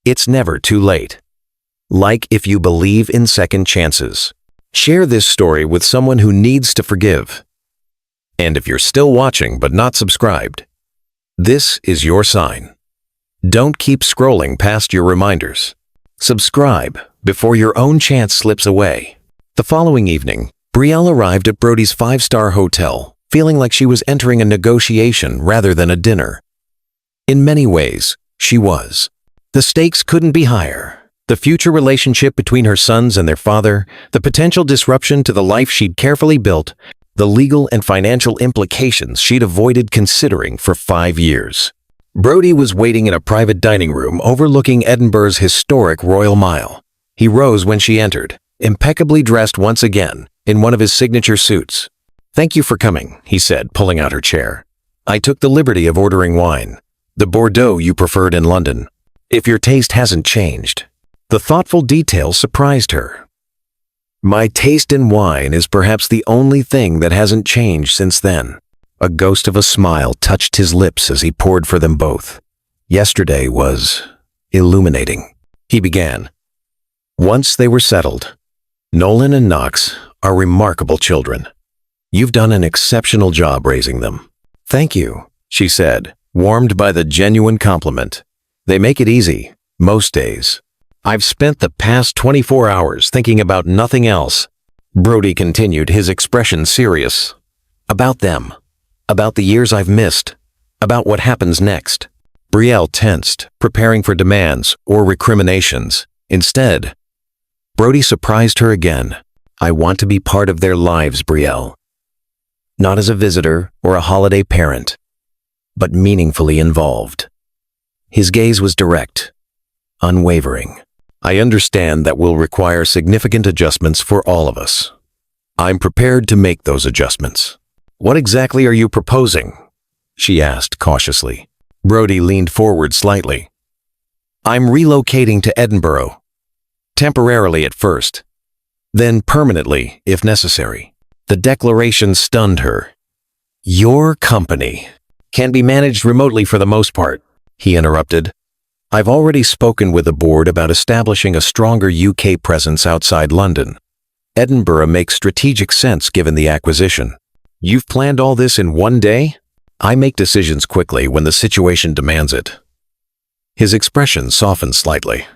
Speaker 1: It's never too late. Like if you believe in second chances. Share this story with someone who needs to forgive. And if you're still watching but not subscribed, this is your sign. Don't keep scrolling past your reminders. Subscribe before your own chance slips away. The following evening, Brielle arrived at Brody's 5-star hotel, feeling like she was entering a negotiation rather than a dinner. In many ways, she was. The stakes couldn't be higher. The future relationship between her sons and their father, the potential disruption to the life she'd carefully built, the legal and financial implications she'd avoided considering for 5 years. Brody was waiting in a private dining room overlooking Edinburgh's historic Royal Mile. He rose when she entered, impeccably dressed once again, in one of his signature suits. "Thank you for coming," he said, pulling out her chair. "I took the liberty of ordering wine. The Bordeaux you preferred in London. If your taste hasn't changed." The thoughtful detail surprised her. "My taste in wine is perhaps the only thing that hasn't changed since then." A ghost of a smile touched his lips as he poured for them both. "Yesterday was illuminating," he began. Once they were settled, "Nolan and Knox are remarkable children. You've done an exceptional job raising them." "Thank you," she said, warmed by the genuine compliment. "They make it easy, most days. I've spent the past 24 hours thinking about nothing else." Brody continued, his expression serious. "About them. About the years I've missed. About what happens next." Brielle tensed, preparing for demands or recriminations. Instead, Brody surprised her again. "I want to be part of their lives, Brielle. Not as a visitor or a holiday parent, but meaningfully involved." His gaze was direct, unwavering. "I understand that will require significant adjustments for all of us. I'm prepared to make those adjustments." "What exactly are you proposing?" she asked cautiously. Brody leaned forward slightly. "I'm relocating to Edinburgh. Temporarily at first, then permanently if necessary." The declaration stunned her. "Your company?" Can be managed remotely for the most part, he interrupted. I've already spoken with the board about establishing a stronger UK presence outside London. Edinburgh makes strategic sense given the acquisition. You've planned all this in one day? I make decisions quickly when the situation demands it. His expression softened slightly.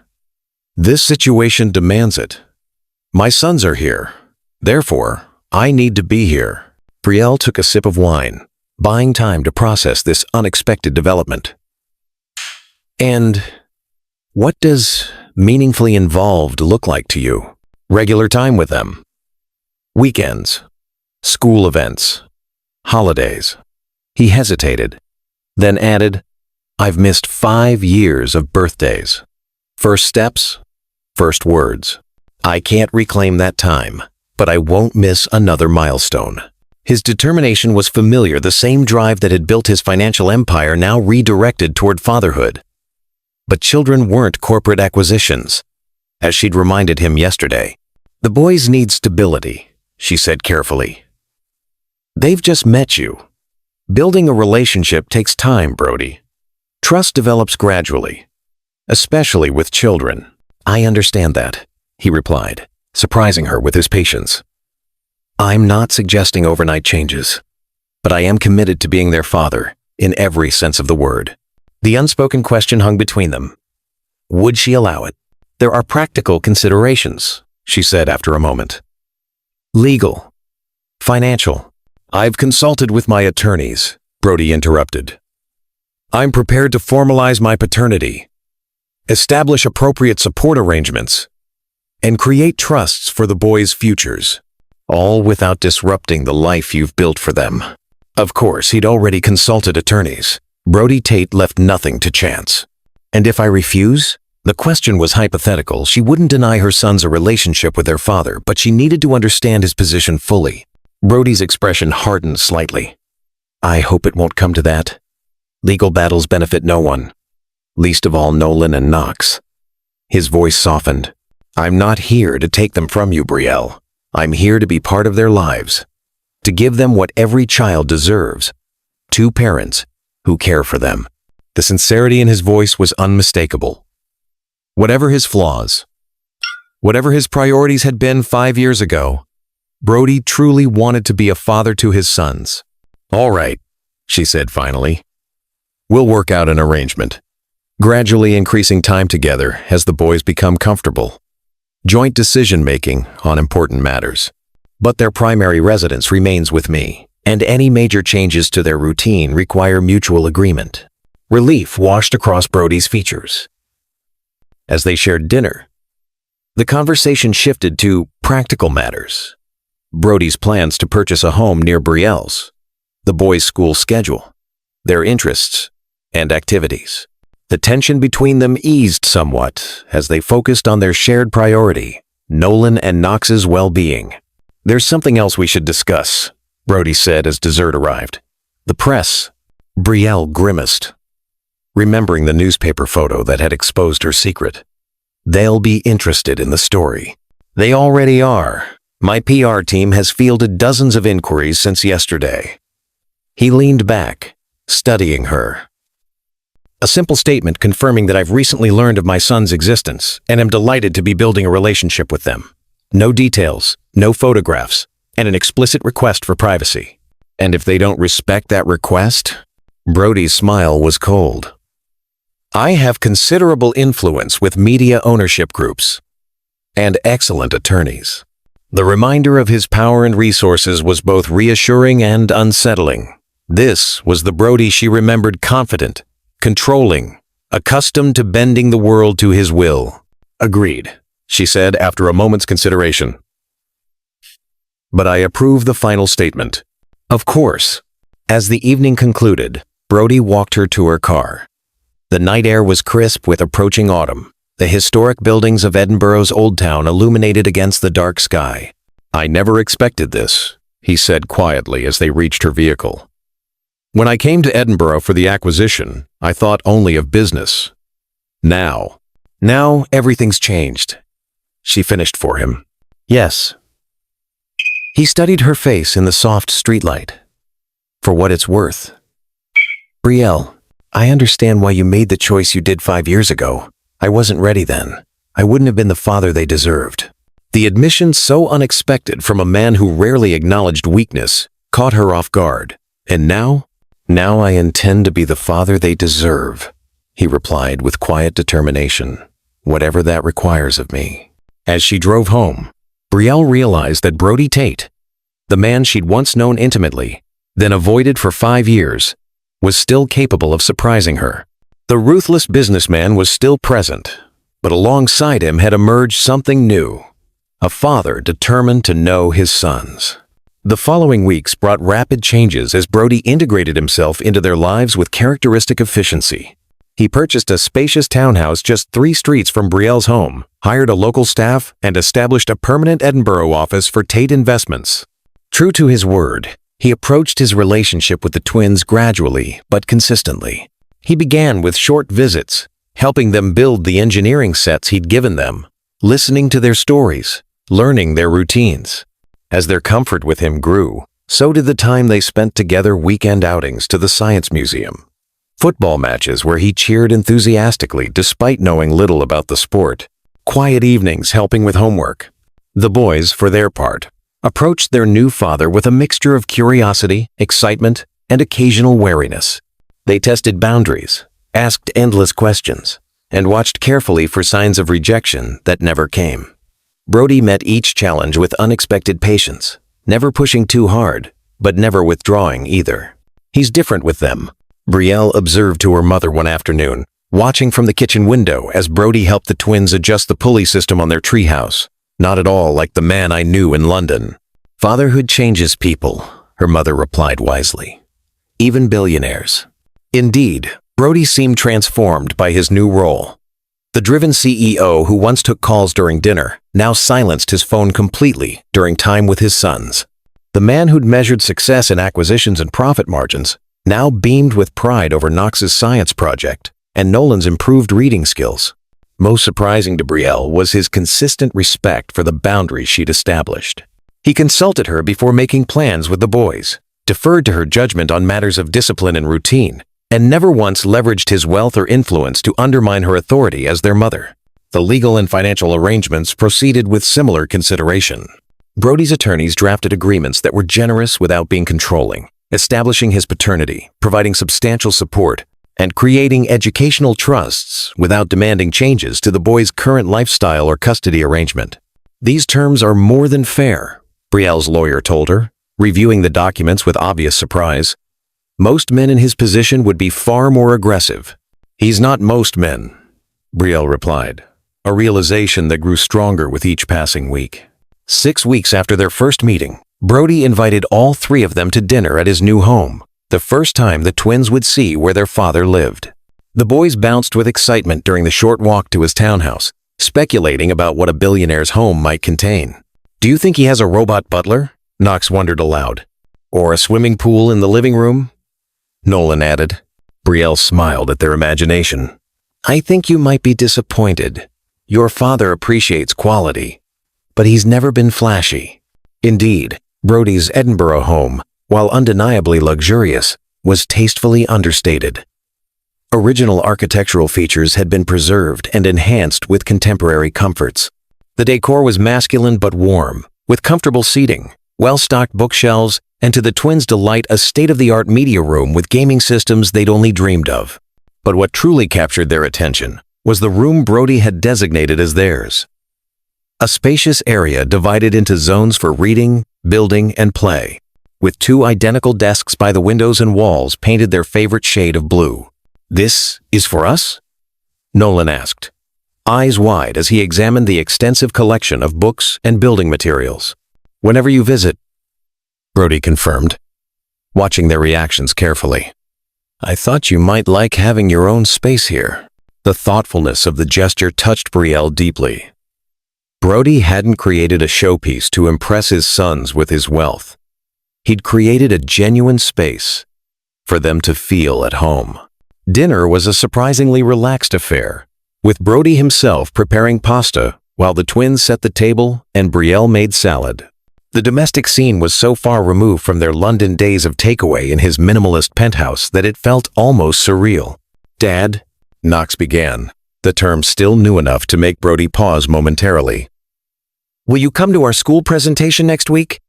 Speaker 1: This situation demands it. My sons are here. Therefore, I need to be here. Brielle took a sip of wine, buying time to process this unexpected development. And what does meaningfully involved look like to you? Regular time with them? Weekends? School events? Holidays? He hesitated, then added, I've missed 5 years of birthdays. First steps? First words. I can't reclaim that time, but I won't miss another milestone. His determination was familiar, the same drive that had built his financial empire now redirected toward fatherhood. But children weren't corporate acquisitions. As she'd reminded him yesterday, the boys need stability, she said carefully. They've just met you. Building a relationship takes time, Brody. Trust develops gradually, especially with children. I understand that, he replied, surprising her with his patience. I'm not suggesting overnight changes, but I am committed to being their father in every sense of the word. The unspoken question hung between them. Would she allow it? There are practical considerations, she said after a moment. Legal. Financial. I've consulted with my attorneys, Brody interrupted. I'm prepared to formalize my paternity, establish appropriate support arrangements, and create trusts for the boys' futures, all without disrupting the life you've built for them. Of course, he'd already consulted attorneys. Brody Tate left nothing to chance. And if I refuse? The question was hypothetical. She wouldn't deny her sons a relationship with their father, but she needed to understand his position fully. Brody's expression hardened slightly. I hope it won't come to that. Legal battles benefit no one, least of all Nolan and Knox. His voice softened. I'm not here to take them from you, Brielle. I'm here to be part of their lives, to give them what every child deserves. 2 parents who care for them. The sincerity in his voice was unmistakable. Whatever his flaws, whatever his priorities had been 5 years ago, Brody truly wanted to be a father to his sons. All right, she said finally. We'll work out an arrangement, gradually increasing time together as the boys become comfortable. Joint decision-making on important matters. But their primary residence remains with me, and any major changes to their routine require mutual agreement. Relief washed across Brody's features. As they shared dinner, the conversation shifted to practical matters. Brody's plans to purchase a home near Brielle's, the boys' school schedule, their interests and activities. The tension between them eased somewhat as they focused on their shared priority, Nolan and Knox's well-being. There's something else we should discuss, Brody said as dessert arrived. The press. Brielle grimaced, remembering the newspaper photo that had exposed her secret. They'll be interested in the story. They already are. My PR team has fielded dozens of inquiries since yesterday. He leaned back, studying her. A simple statement confirming that I've recently learned of my son's existence and am delighted to be building a relationship with them. No details, no photographs, and an explicit request for privacy. And if they don't respect that request? Brody's smile was cold. I have considerable influence with media ownership groups and excellent attorneys. The reminder of his power and resources was both reassuring and unsettling. This was the Brody she remembered, confident, controlling, accustomed to bending the world to his will. Agreed, she said after a moment's consideration. But I approve the final statement. Of course. As the evening concluded, Brody walked her to her car. The night air was crisp with approaching autumn. The historic buildings of Edinburgh's Old Town illuminated against the dark sky. I never expected this, he said quietly as they reached her vehicle. When I came to Edinburgh for the acquisition, I thought only of business. Now everything's changed. She finished for him. Yes. He studied her face in the soft streetlight. For what it's worth. Brielle, I understand why you made the choice you did 5 years ago. I wasn't ready then. I wouldn't have been the father they deserved. The admission, so unexpected from a man who rarely acknowledged weakness, caught her off guard. And now I intend to be the father they deserve, he replied with quiet determination, whatever that requires of me. As she drove home, Brielle realized that Brody Tate, the man she'd once known intimately, then avoided for 5 years, was still capable of surprising her. The ruthless businessman was still present, but alongside him had emerged something new, a father determined to know his sons. The following weeks brought rapid changes as Brody integrated himself into their lives with characteristic efficiency. He purchased a spacious townhouse just 3 streets from Brielle's home, hired a local staff, and established a permanent Edinburgh office for Tate Investments. True to his word, he approached his relationship with the twins gradually but consistently. He began with short visits, helping them build the engineering sets he'd given them, listening to their stories, learning their routines. As their comfort with him grew, so did the time they spent together, weekend outings to the Science Museum, football matches where he cheered enthusiastically despite knowing little about the sport, quiet evenings helping with homework. The boys, for their part, approached their new father with a mixture of curiosity, excitement, and occasional wariness. They tested boundaries, asked endless questions, and watched carefully for signs of rejection that never came. Brody met each challenge with unexpected patience, never pushing too hard, but never withdrawing either. He's different with them, Brielle observed to her mother one afternoon, watching from the kitchen window as Brody helped the twins adjust the pulley system on their treehouse. Not at all like the man I knew in London. Fatherhood changes people, her mother replied wisely. Even billionaires. Indeed, Brody seemed transformed by his new role. The driven CEO who once took calls during dinner now silenced his phone completely during time with his sons. The man who'd measured success in acquisitions and profit margins now beamed with pride over Knox's science project and Nolan's improved reading skills. Most surprising to Brielle was his consistent respect for the boundaries she'd established. He consulted her before making plans with the boys, deferred to her judgment on matters of discipline and routine, and never once leveraged his wealth or influence to undermine her authority as their mother. The legal and financial arrangements proceeded with similar consideration. Brody's attorneys drafted agreements that were generous without being controlling, establishing his paternity, providing substantial support, and creating educational trusts without demanding changes to the boys' current lifestyle or custody arrangement. These terms are more than fair, Brielle's lawyer told her, reviewing the documents with obvious surprise. Most men in his position would be far more aggressive. He's not most men, Brielle replied, a realization that grew stronger with each passing week. 6 weeks after their first meeting, Brody invited all 3 of them to dinner at his new home, the first time the twins would see where their father lived. The boys bounced with excitement during the short walk to his townhouse, speculating about what a billionaire's home might contain. Do you think he has a robot butler? Knox wondered aloud. Or a swimming pool in the living room? Nolan added. Brielle smiled at their imagination. I think you might be disappointed. Your father appreciates quality, but he's never been flashy. Indeed, Brody's Edinburgh home, while undeniably luxurious, was tastefully understated. Original architectural features had been preserved and enhanced with contemporary comforts. The decor was masculine but warm, with comfortable seating, well-stocked bookshelves, and to the twins' delight, a state-of-the-art media room with gaming systems they'd only dreamed of. But what truly captured their attention was the room Brody had designated as theirs. A spacious area divided into zones for reading, building, and play, with 2 identical desks by the windows and walls painted their favorite shade of blue. This is for us? Nolan asked, eyes wide as he examined the extensive collection of books and building materials. Whenever you visit, Brody confirmed, watching their reactions carefully. I thought you might like having your own space here. The thoughtfulness of the gesture touched Brielle deeply. Brody hadn't created a showpiece to impress his sons with his wealth. He'd created a genuine space for them to feel at home. Dinner was a surprisingly relaxed affair, with Brody himself preparing pasta while the twins set the table and Brielle made salad. The domestic scene was so far removed from their London days of takeaway in his minimalist penthouse that it felt almost surreal. "Dad," Knox began, the term still new enough to make Brody pause momentarily. "Will you come to our school presentation next week?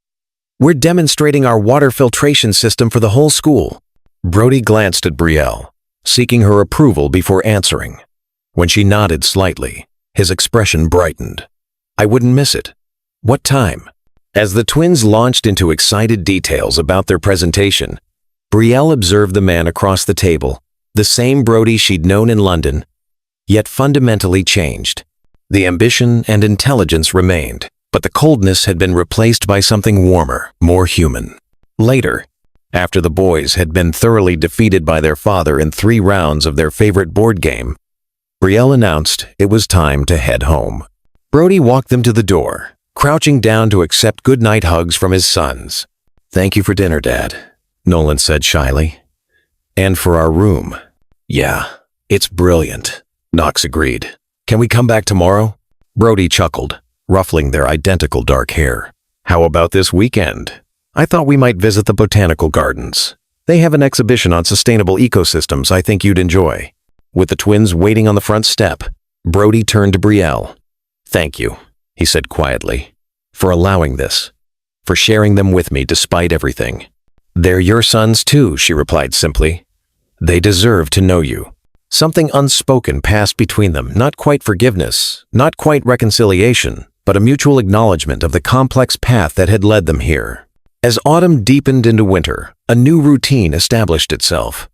Speaker 1: We're demonstrating our water filtration system for the whole school." Brody glanced at Brielle, seeking her approval before answering. When she nodded slightly, his expression brightened. "I wouldn't miss it. What time?" As the twins launched into excited details about their presentation, Brielle observed the man across the table, the same Brody she'd known in London, yet fundamentally changed. The ambition and intelligence remained, but the coldness had been replaced by something warmer, more human. Later, after the boys had been thoroughly defeated by their father in 3 rounds of their favorite board game, Brielle announced it was time to head home. Brody walked them to the door, crouching down to accept goodnight hugs from his sons. "Thank you for dinner, Dad," Nolan said shyly. "And for our room." "Yeah, it's brilliant," Knox agreed. "Can we come back tomorrow?" Brody chuckled, ruffling their identical dark hair. "How about this weekend? I thought we might visit the botanical gardens. They have an exhibition on sustainable ecosystems I think you'd enjoy." With the twins waiting on the front step, Brody turned to Brielle. "Thank you," he said quietly, "for allowing this, for sharing them with me despite everything." "They're your sons too," she replied simply. "They deserve to know you." Something unspoken passed between them, not quite forgiveness, not quite reconciliation, but a mutual acknowledgement of the complex path that had led them here. As autumn deepened into winter, a new routine established itself.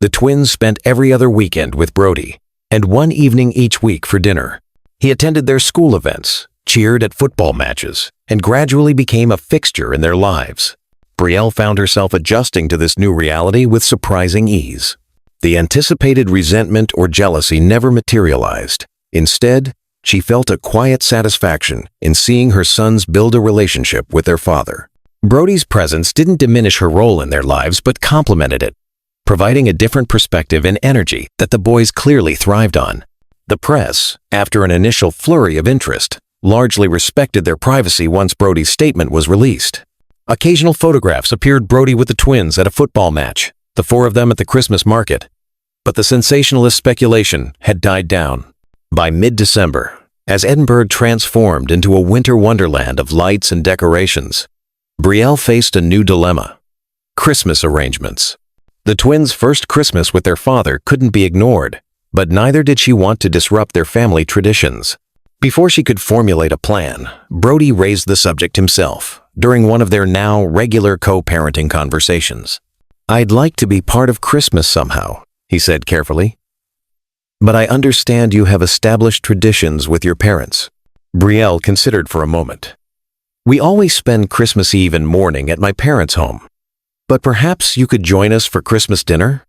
Speaker 1: The twins spent every other weekend with Brody, and one evening each week for dinner. He attended their school events, cheered at football matches, and gradually became a fixture in their lives. Brielle found herself adjusting to this new reality with surprising ease. The anticipated resentment or jealousy never materialized. Instead, she felt a quiet satisfaction in seeing her sons build a relationship with their father. Brody's presence didn't diminish her role in their lives but complemented it, providing a different perspective and energy that the boys clearly thrived on. The press, after an initial flurry of interest, largely respected their privacy once Brody's statement was released. Occasional photographs appeared Brody with the twins at a football match, the 4 of them at the Christmas market. But the sensationalist speculation had died down. By mid-December, as Edinburgh transformed into a winter wonderland of lights and decorations, Brielle faced a new dilemma: Christmas arrangements. The twins' first Christmas with their father couldn't be ignored, but neither did she want to disrupt their family traditions. Before she could formulate a plan, Brody raised the subject himself during one of their now regular co-parenting conversations. "I'd like to be part of Christmas somehow," he said carefully. "But I understand you have established traditions with your parents." Brielle considered for a moment. "We always spend Christmas Eve and morning at my parents' home. But perhaps you could join us for Christmas dinner?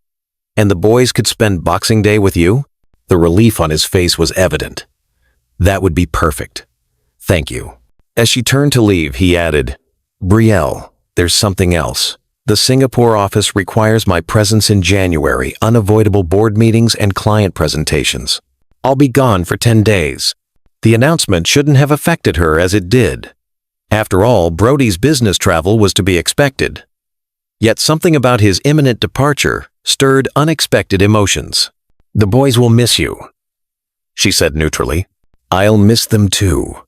Speaker 1: And the boys could spend Boxing Day with you?" The relief on his face was evident. "That would be perfect. Thank you." As she turned to leave, he added, "Brielle, there's something else. The Singapore office requires my presence in January, unavoidable board meetings and client presentations. I'll be gone for 10 days. The announcement shouldn't have affected her as it did. After all, Brody's business travel was to be expected. Yet something about his imminent departure stirred unexpected emotions. "The boys will miss you," she said neutrally. "I'll miss them too."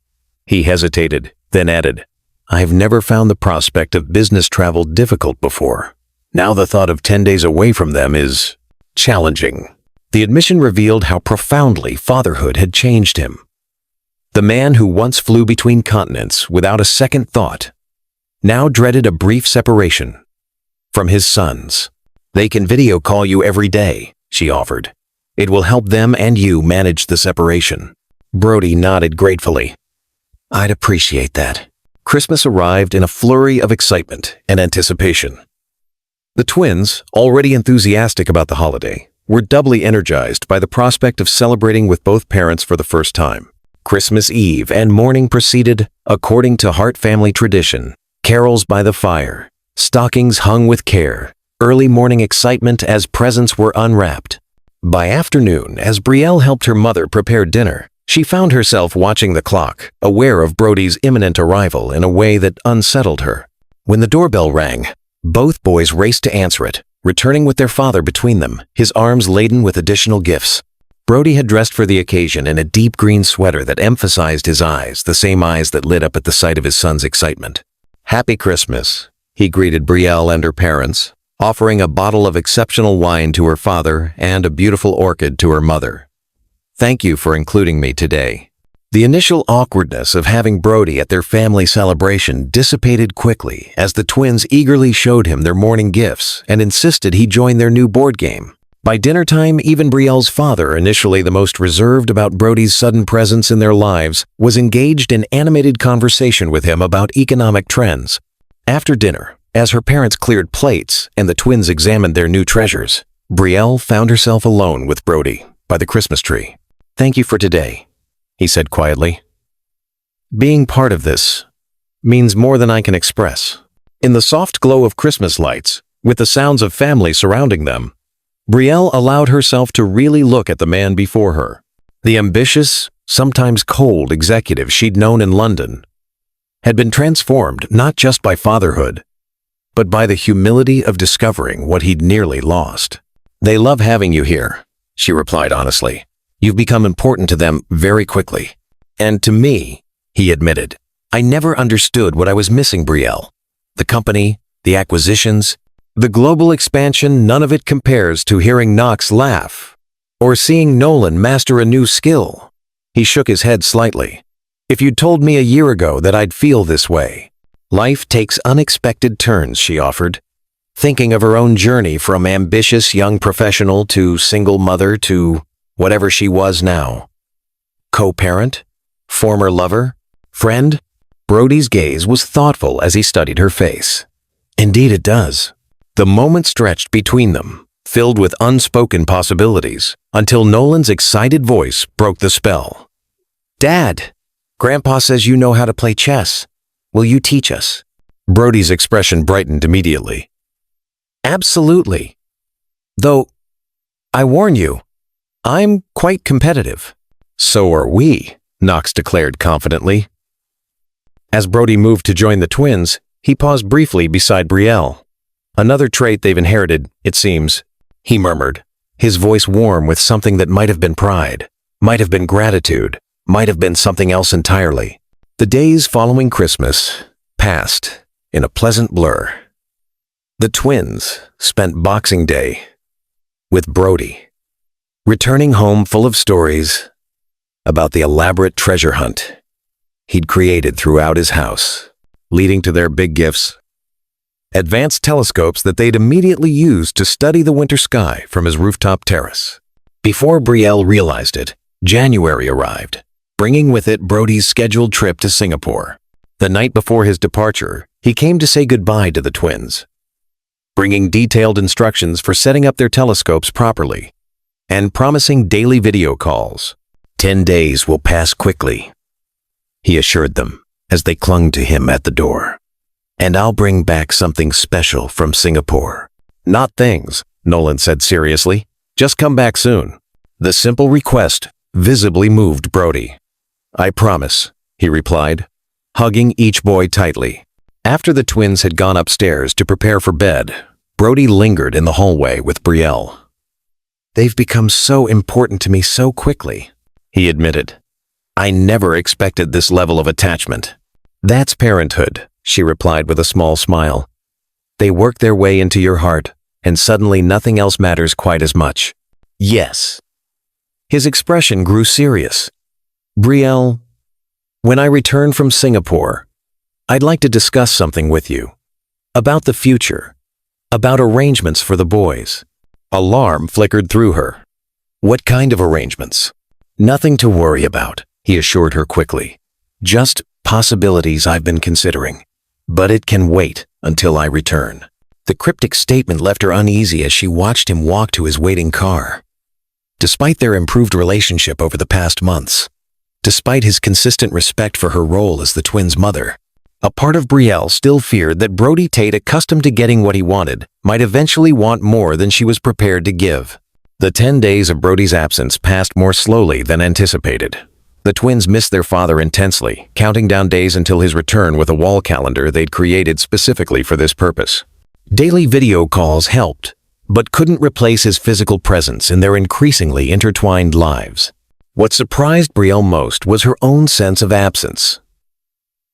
Speaker 1: He hesitated, then added, "I've never found the prospect of business travel difficult before. Now the thought of 10 days away from them is challenging." The admission revealed how profoundly fatherhood had changed him. The man who once flew between continents without a second thought now dreaded a brief separation from his sons. "They can video call you every day," she offered. "It will help them and you manage the separation." Brody nodded gratefully. "I'd appreciate that." Christmas arrived in a flurry of excitement and anticipation. The twins, already enthusiastic about the holiday, were doubly energized by the prospect of celebrating with both parents for the first time. Christmas Eve and morning proceeded according to Hart family tradition: carols by the fire, stockings hung with care, early morning excitement as presents were unwrapped. By afternoon, as Brielle helped her mother prepare dinner, She found herself watching the clock, aware of Brody's imminent arrival in a way that unsettled her. When the doorbell rang, both boys raced to answer it, returning with their father between them, his arms laden with additional gifts. Brody had dressed for the occasion in a deep green sweater that emphasized his eyes, the same eyes that lit up at the sight of his son's excitement. "Happy Christmas," he greeted Brielle and her parents, offering a bottle of exceptional wine to her father and a beautiful orchid to her mother. "Thank you for including me today." The initial awkwardness of having Brody at their family celebration dissipated quickly as the twins eagerly showed him their morning gifts and insisted he join their new board game. By dinner time, even Brielle's father, initially the most reserved about Brody's sudden presence in their lives, was engaged in animated conversation with him about economic trends. After dinner, as her parents cleared plates and the twins examined their new treasures, Brielle found herself alone with Brody by the Christmas tree. "Thank you for today," he said quietly. "Being part of this means more than I can express." In the soft glow of Christmas lights, with the sounds of family surrounding them, Brielle allowed herself to really look at the man before her. The ambitious, sometimes cold executive she'd known in London had been transformed not just by fatherhood, but by the humility of discovering what he'd nearly lost. "They love having you here," she replied honestly. "You've become important to them very quickly. And to me," he admitted, "I never understood what I was missing, Brielle. The company, the acquisitions, the global expansion, none of it compares to hearing Knox laugh or seeing Nolan master a new skill." He shook his head slightly. "If you'd told me a year ago that I'd feel this way." "Life takes unexpected turns," she offered, thinking of her own journey from ambitious young professional to single mother to whatever she was now. Co-parent? Former lover? Friend? Brody's gaze was thoughtful as he studied her face. "Indeed it does." The moment stretched between them, filled with unspoken possibilities, until Nolan's excited voice broke the spell. "Dad, Grandpa says you know how to play chess. Will you teach us?" Brody's expression brightened immediately. "Absolutely. Though, I warn you, I'm quite competitive." "So are we," Knox declared confidently. As Brody moved to join the twins, he paused briefly beside Brielle. "Another trait they've inherited, it seems," he murmured, his voice warm with something that might have been pride, might have been gratitude, might have been something else entirely. The days following Christmas passed in a pleasant blur. The twins spent Boxing Day with Brody, returning home full of stories about the elaborate treasure hunt he'd created throughout his house, leading to their big gifts. Advanced telescopes that they'd immediately used to study the winter sky from his rooftop terrace. Before Brielle realized it, January arrived, bringing with it Brody's scheduled trip to Singapore. The night before his departure, he came to say goodbye to the twins, bringing detailed instructions for setting up their telescopes properly and promising daily video calls. 10 days will pass quickly," he assured them as they clung to him at the door. "And I'll bring back something special from Singapore." "Not things," Nolan said seriously. "Just come back soon." The simple request visibly moved Brody. "I promise," he replied, hugging each boy tightly. After the twins had gone upstairs to prepare for bed, Brody lingered in the hallway with Brielle. "They've become so important to me so quickly," he admitted. "I never expected this level of attachment." "That's parenthood," she replied with a small smile. "They work their way into your heart, and suddenly nothing else matters quite as much." "Yes." His expression grew serious. "Brielle, when I return from Singapore, I'd like to discuss something with you. About the future. About arrangements for the boys." Alarm flickered through her. "What kind of arrangements?" "Nothing to worry about," he assured her quickly. "Just possibilities I've been considering. But it can wait until I return." The cryptic statement left her uneasy as she watched him walk to his waiting car. Despite their improved relationship over the past months, despite his consistent respect for her role as the twins' mother, a part of Brielle still feared that Brody Tate, accustomed to getting what he wanted, might eventually want more than she was prepared to give. The 10 days of Brody's absence passed more slowly than anticipated. The twins missed their father intensely, counting down days until his return with a wall calendar they'd created specifically for this purpose. Daily video calls helped, but couldn't replace his physical presence in their increasingly intertwined lives. What surprised Brielle most was her own sense of absence.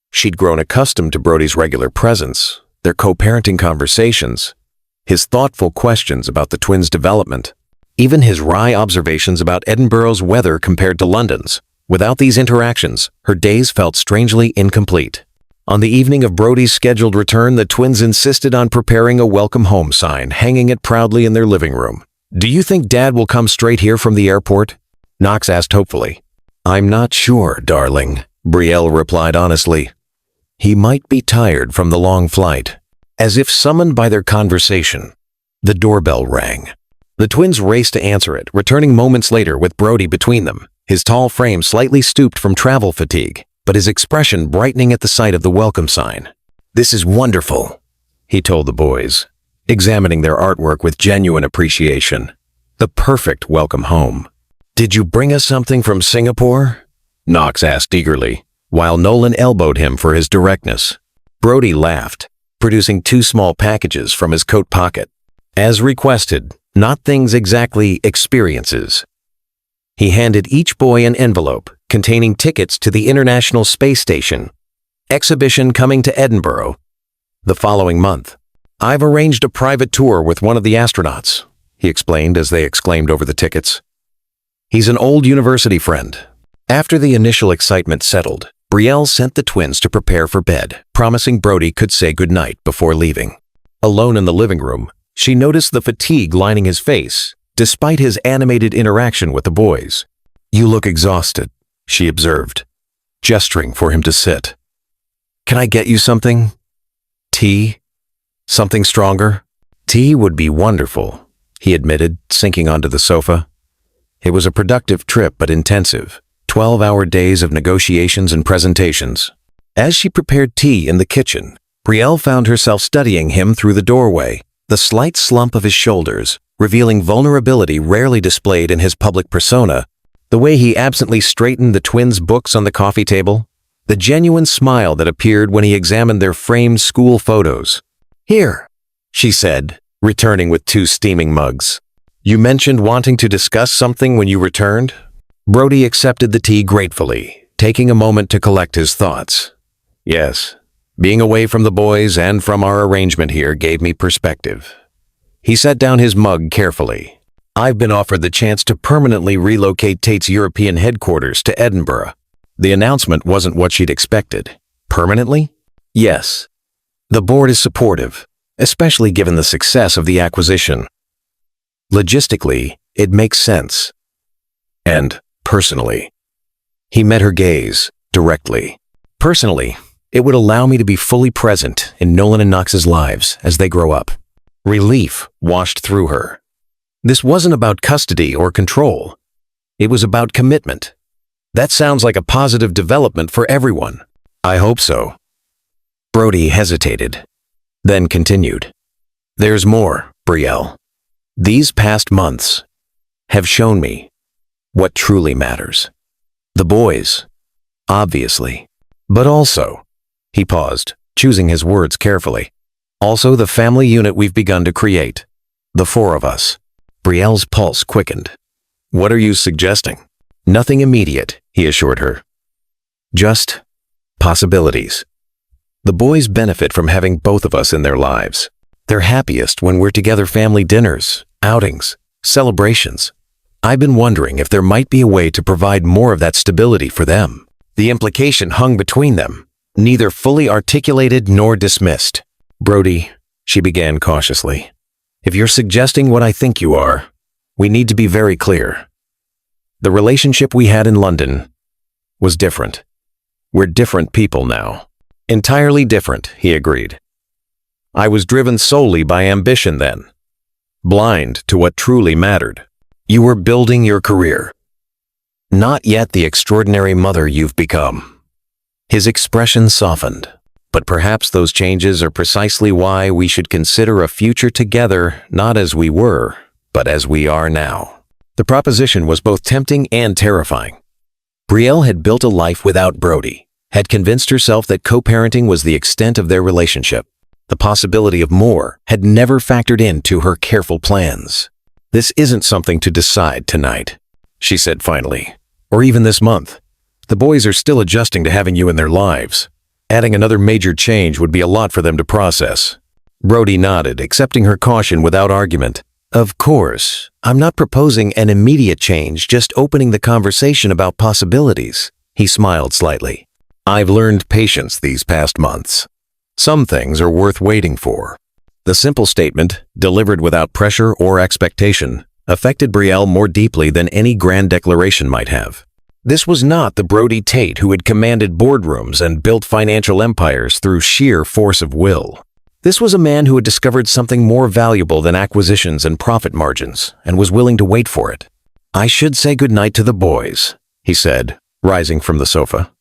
Speaker 1: She'd grown accustomed to Brody's regular presence, their co-parenting conversations, his thoughtful questions about the twins' development, even his wry observations about Edinburgh's weather compared to London's. Without these interactions, her days felt strangely incomplete. On the evening of Brody's scheduled return, the twins insisted on preparing a welcome home sign, hanging it proudly in their living room. "Do you think Dad will come straight here from the airport?" Knox asked hopefully. "I'm not sure, darling," Brielle replied honestly. "He might be tired from the long flight." As if summoned by their conversation, the doorbell rang. The twins raced to answer it, returning moments later with Brody between them, his tall frame slightly stooped from travel fatigue, but his expression brightening at the sight of the welcome sign. "This is wonderful," he told the boys, examining their artwork with genuine appreciation. "The perfect welcome home." "Did you bring us something from Singapore?" Knox asked eagerly, while Nolan elbowed him for his directness. Brody laughed, producing 2 small packages from his coat pocket. As requested, not things exactly, experiences. He handed each boy an envelope containing tickets to the International Space Station exhibition coming to Edinburgh the following month. "I've arranged a private tour with one of the astronauts," he explained as they exclaimed over the tickets. "He's an old university friend." After the initial excitement settled, Brielle sent the twins to prepare for bed, promising Brody could say goodnight before leaving. Alone in the living room, she noticed the fatigue lining his face, despite his animated interaction with the boys. "You look exhausted," she observed, gesturing for him to sit. "Can I get you something? Tea? Something stronger?" "Tea would be wonderful," he admitted, sinking onto the sofa. It was a productive trip but intensive. 12-hour days of negotiations and presentations. As she prepared tea in the kitchen, Brielle found herself studying him through the doorway, the slight slump of his shoulders, revealing vulnerability rarely displayed in his public persona, the way he absently straightened the twins' books on the coffee table, the genuine smile that appeared when he examined their framed school photos. "Here," she said, returning with 2 steaming mugs. "You mentioned wanting to discuss something when you returned?" Brody accepted the tea gratefully, taking a moment to collect his thoughts. "Yes, being away from the boys and from our arrangement here gave me perspective." He set down his mug carefully. "I've been offered the chance to permanently relocate Tate's European headquarters to Edinburgh." The announcement wasn't what she'd expected. "Permanently?" "Yes. The board is supportive, especially given the success of the acquisition. Logistically, it makes sense. And personally." He met her gaze directly. "Personally, it would allow me to be fully present in Nolan and Knox's lives as they grow up." Relief washed through her. This wasn't about custody or control. It was about commitment. "That sounds like a positive development for everyone." "I hope so." Brody hesitated, then continued. "There's more, Brielle. These past months have shown me what truly matters. The boys, obviously, but also," he paused, choosing his words carefully, "also the family unit we've begun to create. The 4 of us." Brielle's pulse quickened. "What are you suggesting?" "Nothing immediate," he assured her. "Just possibilities. The boys benefit from having both of us in their lives. They're happiest when we're together, family dinners, outings, celebrations. I've been wondering if there might be a way to provide more of that stability for them." The implication hung between them, neither fully articulated nor dismissed. "Brody," she began cautiously, "if you're suggesting what I think you are, we need to be very clear. The relationship we had in London was different. We're different people now." "Entirely different," he agreed. "I was driven solely by ambition then, blind to what truly mattered. You were building your career, not yet the extraordinary mother you've become." His expression softened. "But perhaps those changes are precisely why we should consider a future together, not as we were, but as we are now." The proposition was both tempting and terrifying. Brielle had built a life without Brody, had convinced herself that co-parenting was the extent of their relationship. The possibility of more had never factored into her careful plans. "This isn't something to decide tonight," she said finally, "or even this month. The boys are still adjusting to having you in their lives. Adding another major change would be a lot for them to process." Brody nodded, accepting her caution without argument. "Of course, I'm not proposing an immediate change, just opening the conversation about possibilities." He smiled slightly. "I've learned patience these past months. Some things are worth waiting for." The simple statement, delivered without pressure or expectation, affected Brielle more deeply than any grand declaration might have. This was not the Brody Tate who had commanded boardrooms and built financial empires through sheer force of will. This was a man who had discovered something more valuable than acquisitions and profit margins, and was willing to wait for it. "I should say goodnight to the boys," he said, rising from the sofa.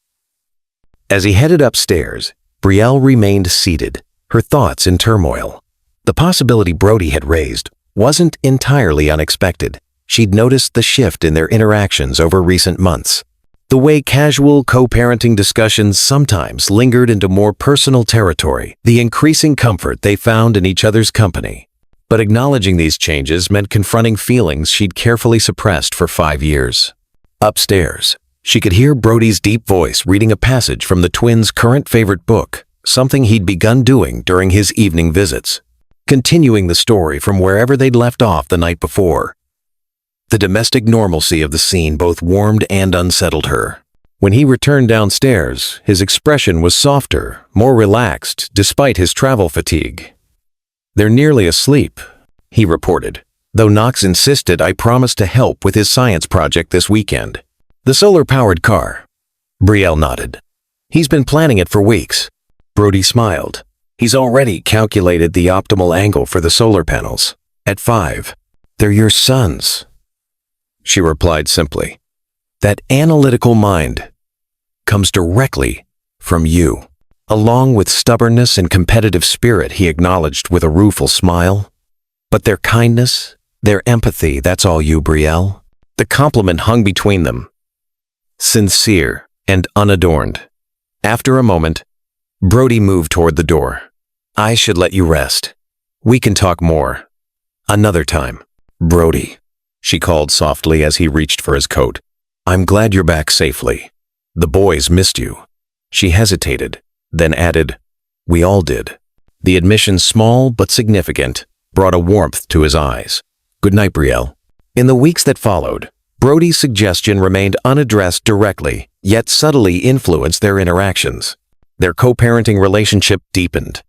Speaker 1: As he headed upstairs, Brielle remained seated, her thoughts in turmoil. The possibility Brody had raised wasn't entirely unexpected. She'd noticed the shift in their interactions over recent months. The way casual co-parenting discussions sometimes lingered into more personal territory, the increasing comfort they found in each other's company. But acknowledging these changes meant confronting feelings she'd carefully suppressed for 5 years. Upstairs, she could hear Brody's deep voice reading a passage from the twins' current favorite book, something he'd begun doing during his evening visits, continuing the story from wherever they'd left off the night before. The domestic normalcy of the scene both warmed and unsettled her. When he returned downstairs, his expression was softer, more relaxed, despite his travel fatigue. "They're nearly asleep," he reported, though Knox insisted I promised to help with his science project this weekend. "The solar-powered car." Brielle nodded. "He's been planning it for weeks." Brody smiled. "He's already calculated the optimal angle for the solar panels. At 5. They're your sons," she replied simply. "That analytical mind comes directly from you." Along with stubbornness and competitive spirit, he acknowledged with a rueful smile. "But their kindness, their empathy, that's all you, Brielle." The compliment hung between them, sincere and unadorned. After a moment, Brody moved toward the door. "I should let you rest. We can talk more another time." "Brody," she called softly as he reached for his coat. "I'm glad you're back safely. The boys missed you." She hesitated, then added, "We all did." The admission, small but significant, brought a warmth to his eyes. "Good night, Brielle." In the weeks that followed, Brody's suggestion remained unaddressed directly, yet subtly influenced their interactions. Their co-parenting relationship deepened.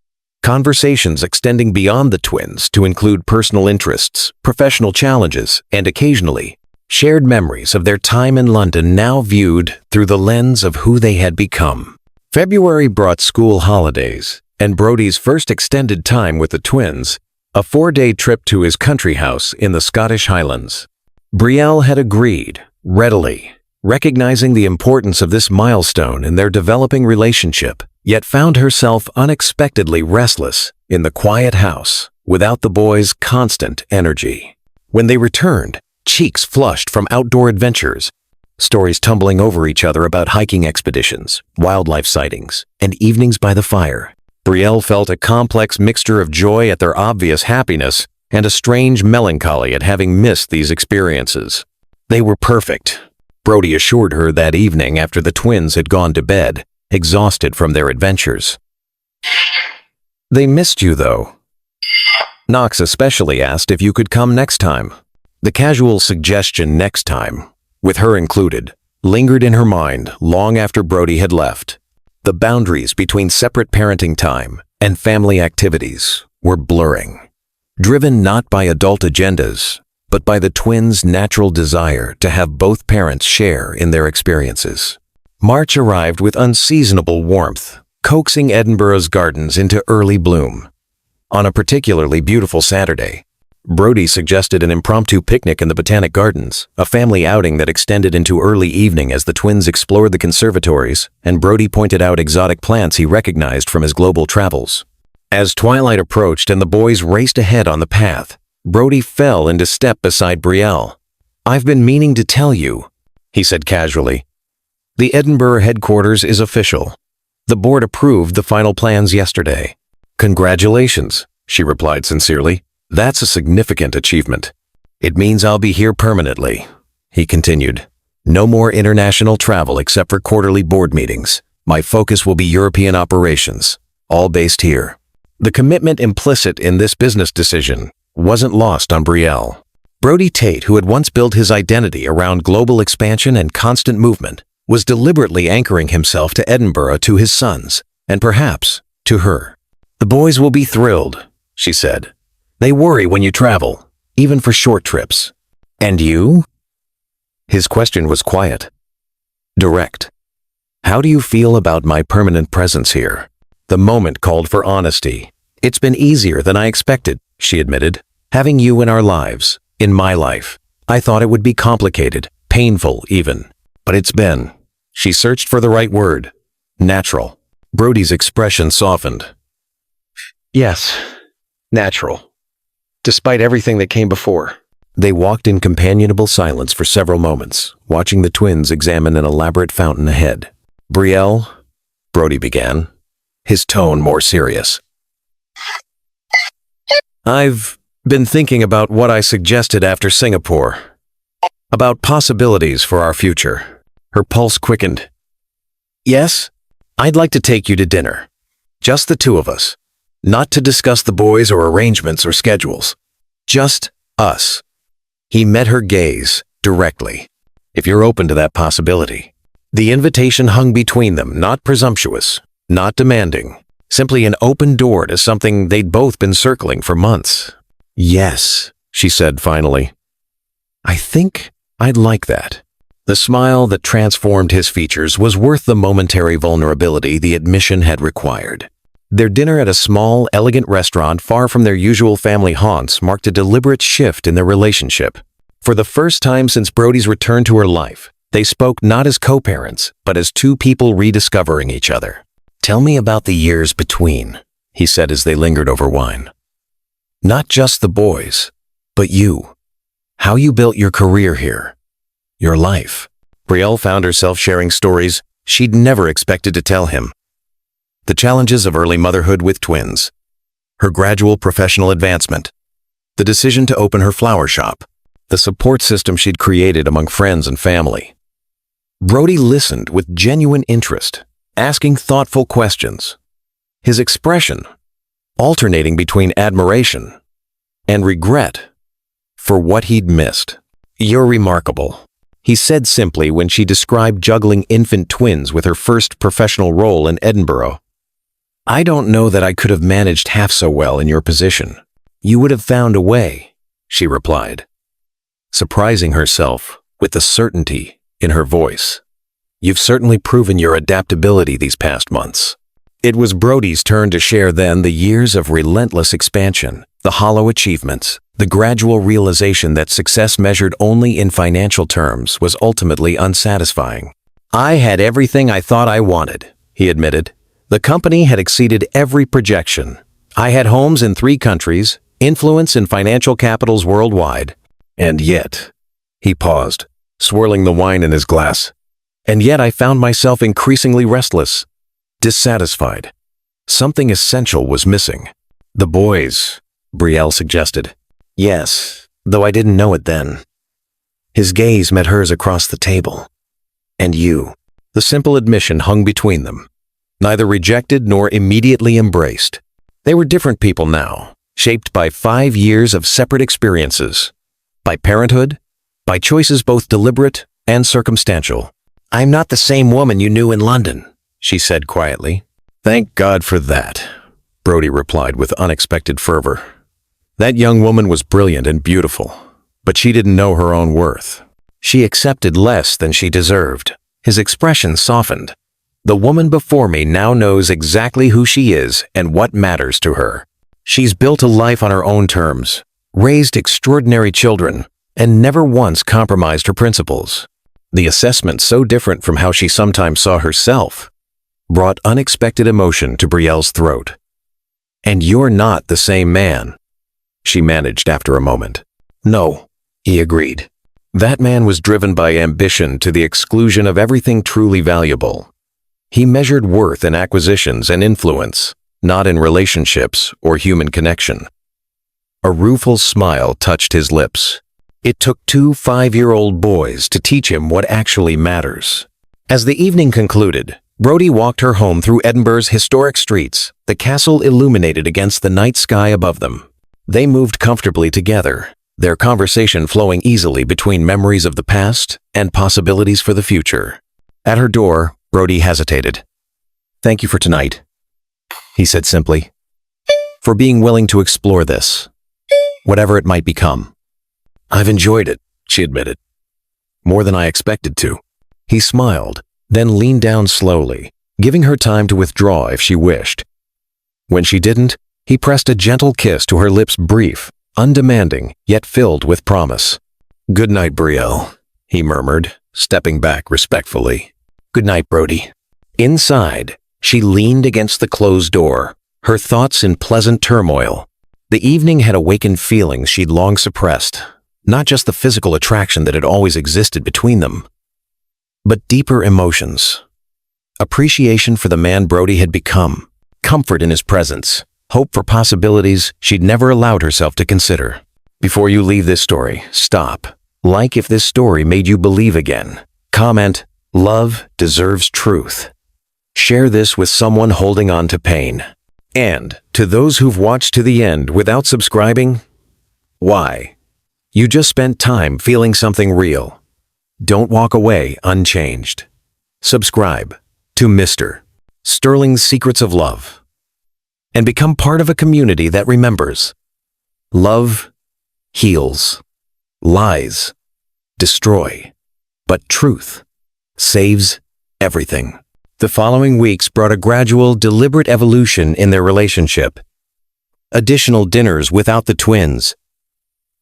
Speaker 1: Conversations extending beyond the twins to include personal interests, professional challenges, and occasionally, shared memories of their time in London now viewed through the lens of who they had become. February brought school holidays, and Brody's first extended time with the twins, a 4-day trip to his country house in the Scottish Highlands. Brielle had agreed, readily, recognizing the importance of this milestone in their developing relationship, yet found herself unexpectedly restless in the quiet house without the boys' constant energy. When they returned, cheeks flushed from outdoor adventures, stories tumbling over each other about hiking expeditions, wildlife sightings, and evenings by the fire, Brielle felt a complex mixture of joy at their obvious happiness and a strange melancholy at having missed these experiences. They were perfect, Brody assured her that evening after the twins had gone to bed, exhausted from their adventures. "They missed you, though." Knox especially asked if you could come next time. The casual suggestion "next time," with her included, lingered in her mind long after Brody had left. The boundaries between separate parenting time and family activities were blurring, driven not by adult agendas, but by the twins' natural desire to have both parents share in their experiences. March arrived with unseasonable warmth, coaxing Edinburgh's gardens into early bloom. On a particularly beautiful Saturday, Brody suggested an impromptu picnic in the Botanic Gardens, a family outing that extended into early evening as the twins explored the conservatories, and Brody pointed out exotic plants he recognized from his global travels. As twilight approached and the boys raced ahead on the path, Brody fell into step beside Brielle. "I've been meaning to tell you," he said casually. The Edinburgh headquarters is official. The board approved the final plans yesterday. Congratulations, she replied sincerely. That's a significant achievement. It means I'll be here permanently, he continued. No more international travel except for quarterly board meetings. My focus will be European operations, all based here. The commitment implicit in this business decision wasn't lost on Brielle. Brody Tate, who had once built his identity around global expansion and constant movement, was deliberately anchoring himself to Edinburgh, to his sons, and perhaps to her. The boys will be thrilled, she said. They worry when you travel, even for short trips. And you? His question was quiet, direct. How do you feel about my permanent presence here? The moment called for honesty. It's been easier than I expected, she admitted. Having you in our lives, in my life. I thought it would be complicated, painful even. But it's been. She searched for the right word. Natural. Brody's expression softened. Yes, natural. Despite everything that came before. They walked in companionable silence for several moments, watching the twins examine an elaborate fountain ahead. Brielle, Brody began, his tone more serious. I've been thinking about what I suggested after Singapore. About possibilities for our future. Her pulse quickened. Yes, I'd like to take you to dinner. Just the two of us. Not to discuss the boys or arrangements or schedules. Just us. He met her gaze directly. If you're open to that possibility. The invitation hung between them, not presumptuous, not demanding. Simply an open door to something they'd both been circling for months. Yes, she said finally. I think I'd like that. The smile that transformed his features was worth the momentary vulnerability the admission had required. Their dinner at a small, elegant restaurant far from their usual family haunts marked a deliberate shift in their relationship. For the first time since Brody's return to her life, they spoke not as co-parents, but as two people rediscovering each other. Tell me about the years between, he said as they lingered over wine. Not just the boys, but you. How you built your career here. Your life. Brielle found herself sharing stories she'd never expected to tell him. The challenges of early motherhood with twins. Her gradual professional advancement. The decision to open her flower shop. The support system she'd created among friends and family. Brody listened with genuine interest, asking thoughtful questions. His expression, alternating between admiration and regret for what he'd missed. You're remarkable, he said simply when she described juggling infant twins with her first professional role in Edinburgh. I don't know that I could have managed half so well in your position. You would have found a way, she replied, surprising herself with the certainty in her voice. You've certainly proven your adaptability these past months. It was Brody's turn to share then the years of relentless expansion, the hollow achievements, the gradual realization that success measured only in financial terms was ultimately unsatisfying. I had everything I thought I wanted, he admitted. The company had exceeded every projection. I had homes in 3 countries, influence in financial capitals worldwide. And yet, he paused, swirling the wine in his glass. And yet I found myself increasingly restless, dissatisfied. Something essential was missing. The boys, Brielle suggested. Yes, though I didn't know it then. His gaze met hers across the table. And you. The simple admission hung between them. Neither rejected nor immediately embraced. They were different people now, shaped by 5 years of separate experiences. By parenthood, by choices both deliberate and circumstantial. I'm not the same woman you knew in London, she said quietly. Thank God for that, Brody replied with unexpected fervor. That young woman was brilliant and beautiful, but she didn't know her own worth. She accepted less than she deserved. His expression softened. The woman before me now knows exactly who she is and what matters to her. She's built a life on her own terms, raised extraordinary children, and never once compromised her principles. The assessment, so different from how she sometimes saw herself, brought unexpected emotion to Brielle's throat. And you're not the same man, she managed after a moment. No, he agreed. That man was driven by ambition to the exclusion of everything truly valuable. He measured worth in acquisitions and influence, not in relationships or human connection. A rueful smile touched his lips. It took 2 5-year-old boys to teach him what actually matters. As the evening concluded, Brodie walked her home through Edinburgh's historic streets, the castle illuminated against the night sky above them. They moved comfortably together, their conversation flowing easily between memories of the past and possibilities for the future. At her door, Brodie hesitated. "Thank you for tonight," he said simply. "For being willing to explore this, whatever it might become." "I've enjoyed it," she admitted. "More than I expected to." He smiled, then leaned down slowly, giving her time to withdraw if she wished. When she didn't, he pressed a gentle kiss to her lips, brief, undemanding, yet filled with promise. "Good night, Brielle," he murmured, stepping back respectfully. "Good night, Brodie." Inside, she leaned against the closed door, her thoughts in pleasant turmoil. The evening had awakened feelings she'd long suppressed, not just the physical attraction that had always existed between them, but deeper emotions. Appreciation for the man Brodie had become, comfort in his presence, hope for possibilities she'd never allowed herself to consider. Before you leave this story, stop. Like if this story made you believe again. Comment, "Love deserves truth." Share this with someone holding on to pain. And to those who've watched to the end without subscribing, why? You just spent time feeling something real. Don't walk away unchanged. Subscribe to Mr. Sterling's Secrets of Love and become part of a community that remembers. Love heals, lies destroy, but truth saves everything. The following weeks brought a gradual, deliberate evolution in their relationship. Additional dinners without the twins.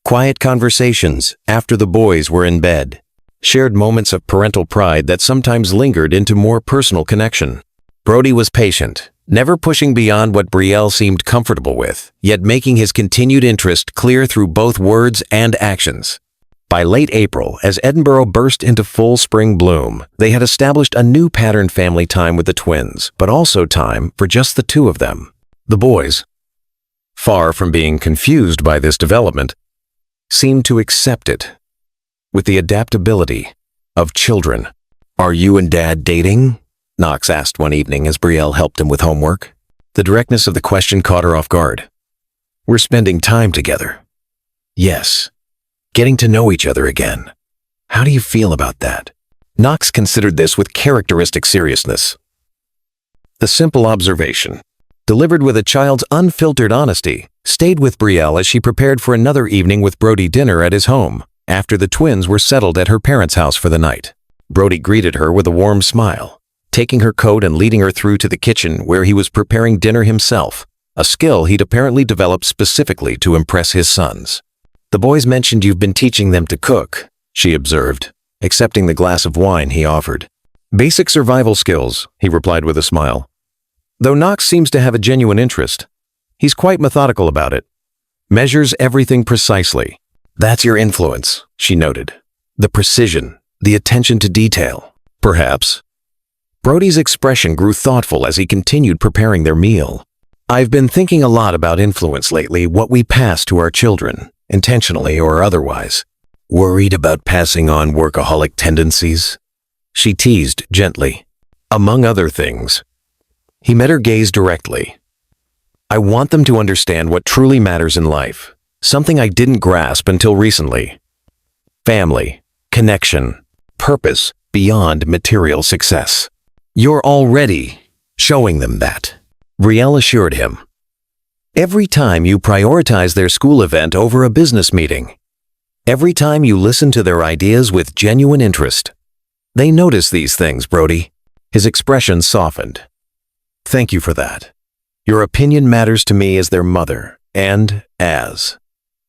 Speaker 1: Quiet conversations after the boys were in bed. Shared moments of parental pride that sometimes lingered into more personal connection. Brodie was patient, never pushing beyond what Brielle seemed comfortable with, yet making his continued interest clear through both words and actions. By late April, as Edinburgh burst into full spring bloom, they had established a new pattern: family time with the twins, but also time for just the two of them. The boys, far from being confused by this development, seemed to accept it with the adaptability of children. "Are you and Dad dating?" Knox asked one evening as Brielle helped him with homework. The directness of the question caught her off guard. "We're spending time together." "Yes. Getting to know each other again. How do you feel about that?" Knox considered this with characteristic seriousness. The simple observation, delivered with a child's unfiltered honesty, stayed with Brielle as she prepared for another evening with Brodie dinner at his home, after the twins were settled at her parents' house for the night. Brodie greeted her with a warm smile, taking her coat and leading her through to the kitchen where he was preparing dinner himself, a skill he'd apparently developed specifically to impress his sons. "The boys mentioned you've been teaching them to cook," she observed, accepting the glass of wine he offered. "Basic survival skills," he replied with a smile. Though Knox seems to have a genuine interest, he's quite methodical about it. Measures everything precisely. "That's your influence," she noted. "The precision, the attention to detail." Perhaps. Brodie's expression grew thoughtful as he continued preparing their meal. "I've been thinking a lot about influence lately, what we pass to our children, intentionally or otherwise. Worried about passing on workaholic tendencies?" she teased gently. "Among other things." He met her gaze directly. "I want them to understand what truly matters in life, something I didn't grasp until recently. Family, connection, purpose beyond material success. You're already showing them that," Brielle assured him. "Every time you prioritize their school event over a business meeting, every time you listen to their ideas with genuine interest. They notice these things, Brodie." His expression softened. "Thank you for that. Your opinion matters to me as their mother, and as..."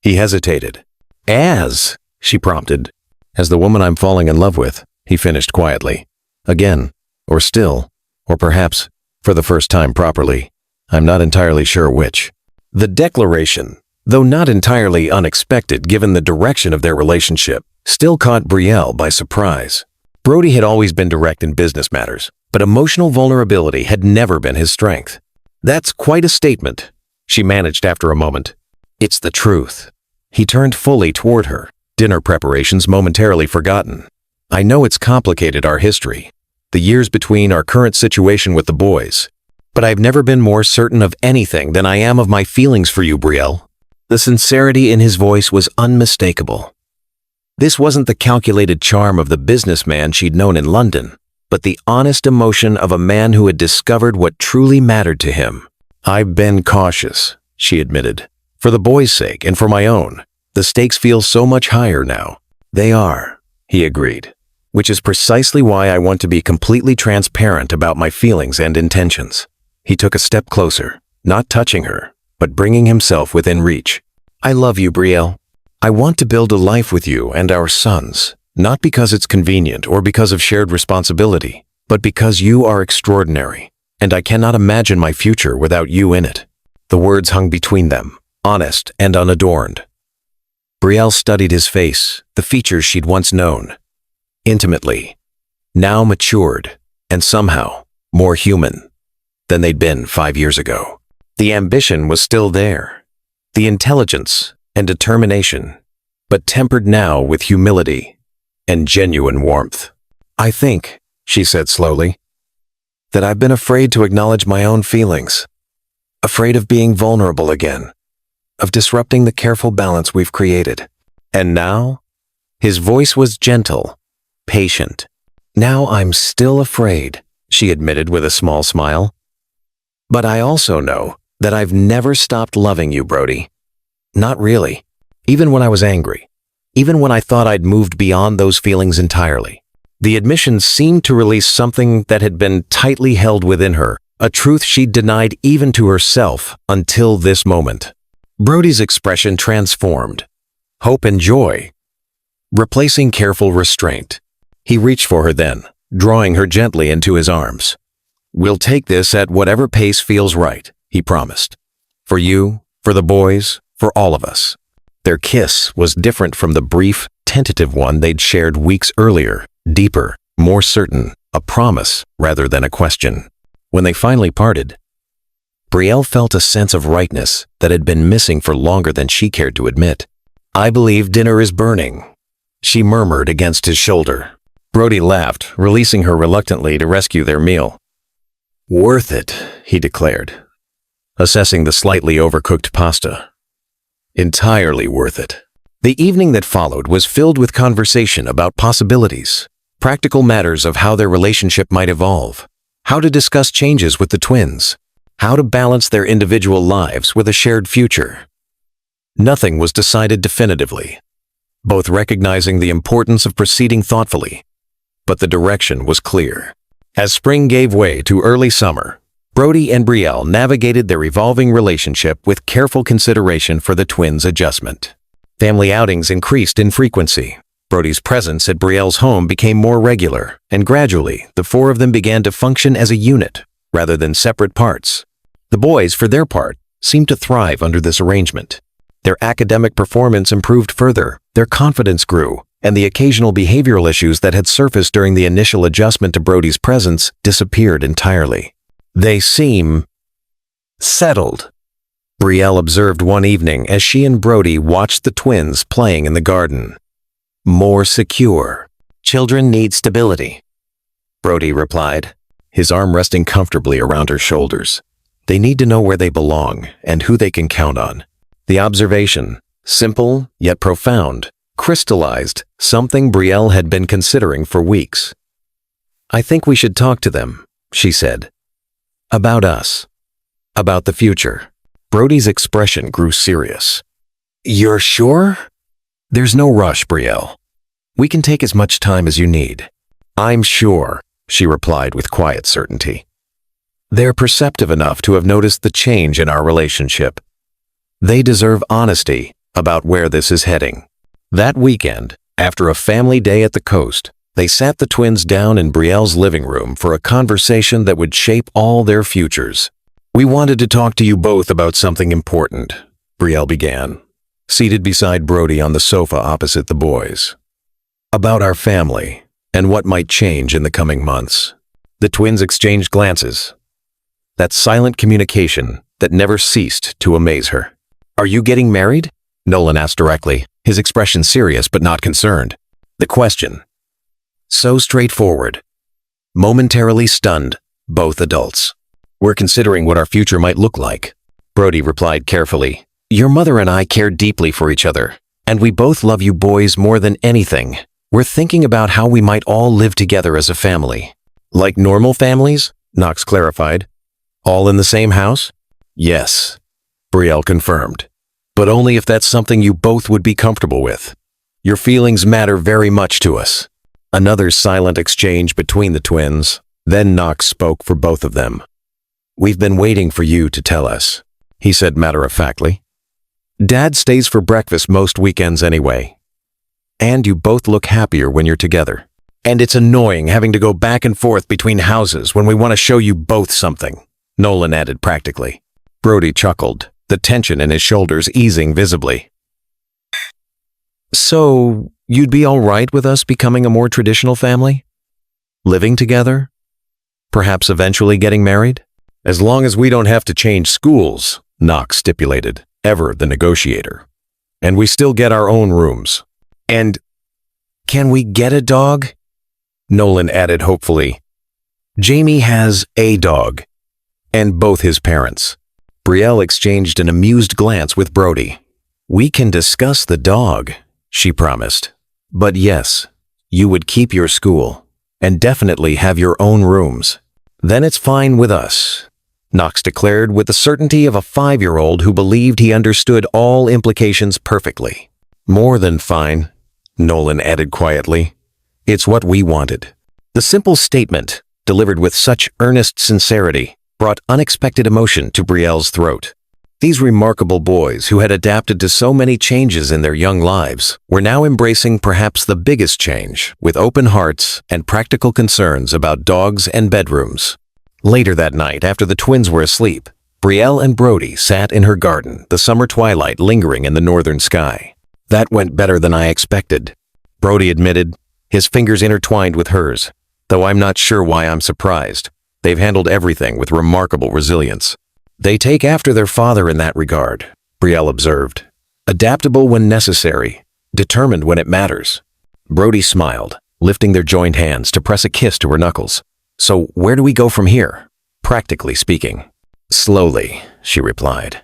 Speaker 1: He hesitated. "As," she prompted. "As the woman I'm falling in love with," he finished quietly. "Again, or still, or perhaps, for the first time properly. I'm not entirely sure which." The declaration, though not entirely unexpected given the direction of their relationship, still caught Brielle by surprise. Brody had always been direct in business matters, but emotional vulnerability had never been his strength. "That's quite a statement," she managed after a moment. "It's the truth." He turned fully toward her, dinner preparations momentarily forgotten. "I know it's complicated, our history, the years between our current situation with the boys, but I've never been more certain of anything than I am of my feelings for you, Brielle." The sincerity in his voice was unmistakable. This wasn't the calculated charm of the businessman she'd known in London, but the honest emotion of a man who had discovered what truly mattered to him. "I've been cautious," she admitted. "For the boys' sake and for my own. The stakes feel so much higher now." "They are," he agreed, "which is precisely why I want to be completely transparent about my feelings and intentions." He took a step closer, not touching her, but bringing himself within reach. "I love you, Brielle. I want to build a life with you and our sons, not because it's convenient or because of shared responsibility, but because you are extraordinary, and I cannot imagine my future without you in it." The words hung between them, honest and unadorned. Brielle studied his face, the features she'd once known, intimately, now matured, and somehow more human than they'd been 5 years ago. The ambition was still there, the intelligence and determination, but tempered now with humility and genuine warmth. "I think," she said slowly, "that I've been afraid to acknowledge my own feelings, afraid of being vulnerable again, of disrupting the careful balance we've created." And now, his voice was gentle, patient. "Now I'm still afraid," she admitted with a small smile. "But I also know that I've never stopped loving you, Brody. Not really. Even when I was angry. Even when I thought I'd moved beyond those feelings entirely." The admission seemed to release something that had been tightly held within her, a truth she'd denied even to herself until this moment. Brody's expression transformed. Hope and joy, replacing careful restraint. He reached for her then, drawing her gently into his arms. "We'll take this at whatever pace feels right," he promised. "For you, for the boys, for all of us." Their kiss was different from the brief, tentative one they'd shared weeks earlier, deeper, more certain, a promise rather than a question. When they finally parted, Brielle felt a sense of rightness that had been missing for longer than she cared to admit. "I believe dinner is burning," she murmured against his shoulder. Brody laughed, releasing her reluctantly to rescue their meal. "Worth it," he declared, assessing the slightly overcooked pasta. "Entirely worth it." The evening that followed was filled with conversation about possibilities, practical matters of how their relationship might evolve, how to discuss changes with the twins, how to balance their individual lives with a shared future. Nothing was decided definitively, both recognizing the importance of proceeding thoughtfully, but the direction was clear. As spring gave way to early summer, Brody and Brielle navigated their evolving relationship with careful consideration for the twins' adjustment. Family outings increased in frequency. Brody's presence at Brielle's home became more regular, and gradually, the four of them began to function as a unit, rather than separate parts. The boys, for their part, seemed to thrive under this arrangement. Their academic performance improved further, their confidence grew, and the occasional behavioral issues that had surfaced during the initial adjustment to Brody's presence disappeared entirely. "They seem settled," Brielle observed one evening as she and Brody watched the twins playing in the garden. "More secure. Children need stability," Brody replied, his arm resting comfortably around her shoulders. "They need to know where they belong and who they can count on." The observation, simple yet profound, crystallized something Brielle had been considering for weeks. "I think we should talk to them," she said. "About us. About the future." Brody's expression grew serious. "You're sure?" "There's no rush, Brielle. We can take as much time as you need." "I'm sure," she replied with quiet certainty. "They're perceptive enough to have noticed the change in our relationship. They deserve honesty about where this is heading." That weekend, after a family day at the coast, they sat the twins down in Brielle's living room for a conversation that would shape all their futures. "We wanted to talk to you both about something important," Brielle began, seated beside Brody on the sofa opposite the boys. about our family and what might change in the coming months. The twins exchanged glances. That silent communication that never ceased to amaze her. Are you getting married? Nolan asked directly, his expression serious but not concerned. The question, so straightforward, momentarily stunned both adults. We're considering what our future might look like. Brody replied carefully. Your mother and I care deeply for each other, and we both love you boys more than anything. We're thinking about how we might all live together as a family. Like normal families? Knox clarified. All in the same house? Yes, Brielle confirmed. But only if that's something you both would be comfortable with. Your feelings matter very much to us. Another silent exchange between the twins. Then Knox spoke for both of them. We've been waiting for you to tell us, he said matter-of-factly. Dad stays for breakfast most weekends anyway. And you both look happier when you're together. And it's annoying having to go back and forth between houses when we want to show you both something, Nolan added practically. Brody chuckled, the tension in his shoulders easing visibly. So, you'd be all right with us becoming a more traditional family? Living together? Perhaps eventually getting married? As long as we don't have to change schools, Knox stipulated, ever the negotiator. And we still get our own rooms. And can we get a dog? Nolan added hopefully. Jamie has a dog, and both his parents. Brielle exchanged an amused glance with Brody. We can discuss the dog, she promised. But yes, you would keep your school, and definitely have your own rooms. Then it's fine with us, Knox declared with the certainty of a 5-year-old who believed he understood all implications perfectly. More than fine, Nolan added quietly. It's what we wanted. The simple statement, delivered with such earnest sincerity, brought unexpected emotion to Brielle's throat. These remarkable boys who had adapted to so many changes in their young lives were now embracing perhaps the biggest change with open hearts and practical concerns about dogs and bedrooms. Later that night, after the twins were asleep, Brielle and Brody sat in her garden, the summer twilight lingering in the northern sky. That went better than I expected, Brody admitted, his fingers intertwined with hers, though I'm not sure why I'm surprised. They've handled everything with remarkable resilience. They take after their father in that regard, Brielle observed. Adaptable when necessary, determined when it matters. Brody smiled, lifting their joined hands to press a kiss to her knuckles. So where do we go from here, practically speaking? Slowly, she replied.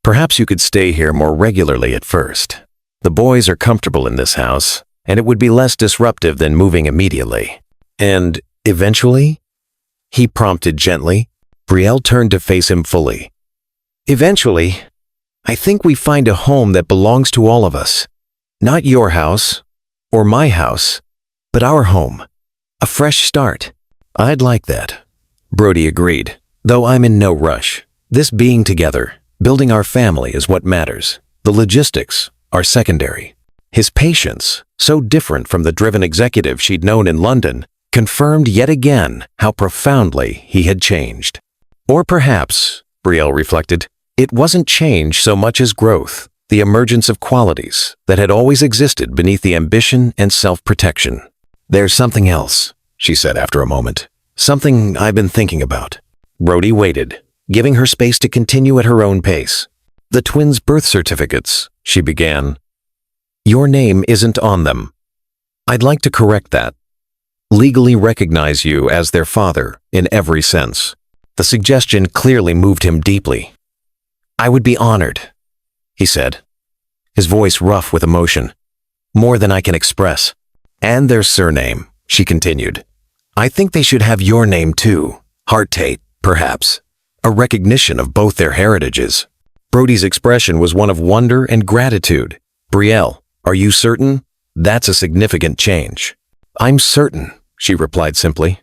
Speaker 1: Perhaps you could stay here more regularly at first. The boys are comfortable in this house, and it would be less disruptive than moving immediately. And eventually? He prompted gently. Brielle turned to face him fully. Eventually, I think we find a home that belongs to all of us. Not your house, or my house, but our home. A fresh start. I'd like that, Brody agreed, though I'm in no rush. This being together, building our family is what matters. The logistics are secondary. His patience, so different from the driven executive she'd known in London, confirmed yet again how profoundly he had changed. Or perhaps, Brielle reflected, it wasn't change so much as growth, the emergence of qualities that had always existed beneath the ambition and self-protection. There's something else, she said after a moment. Something I've been thinking about. Brody waited, giving her space to continue at her own pace. The twins' birth certificates, she began. Your name isn't on them. I'd like to correct that. Legally recognize you as their father in every sense. The suggestion clearly moved him deeply. I would be honored, he said, his voice rough with emotion. More than I can express. And their surname, she continued. I think they should have your name too. Heart-Tate, perhaps. A recognition of both their heritages. Brody's expression was one of wonder and gratitude. Brielle, are you certain? That's a significant change. I'm certain, she replied simply.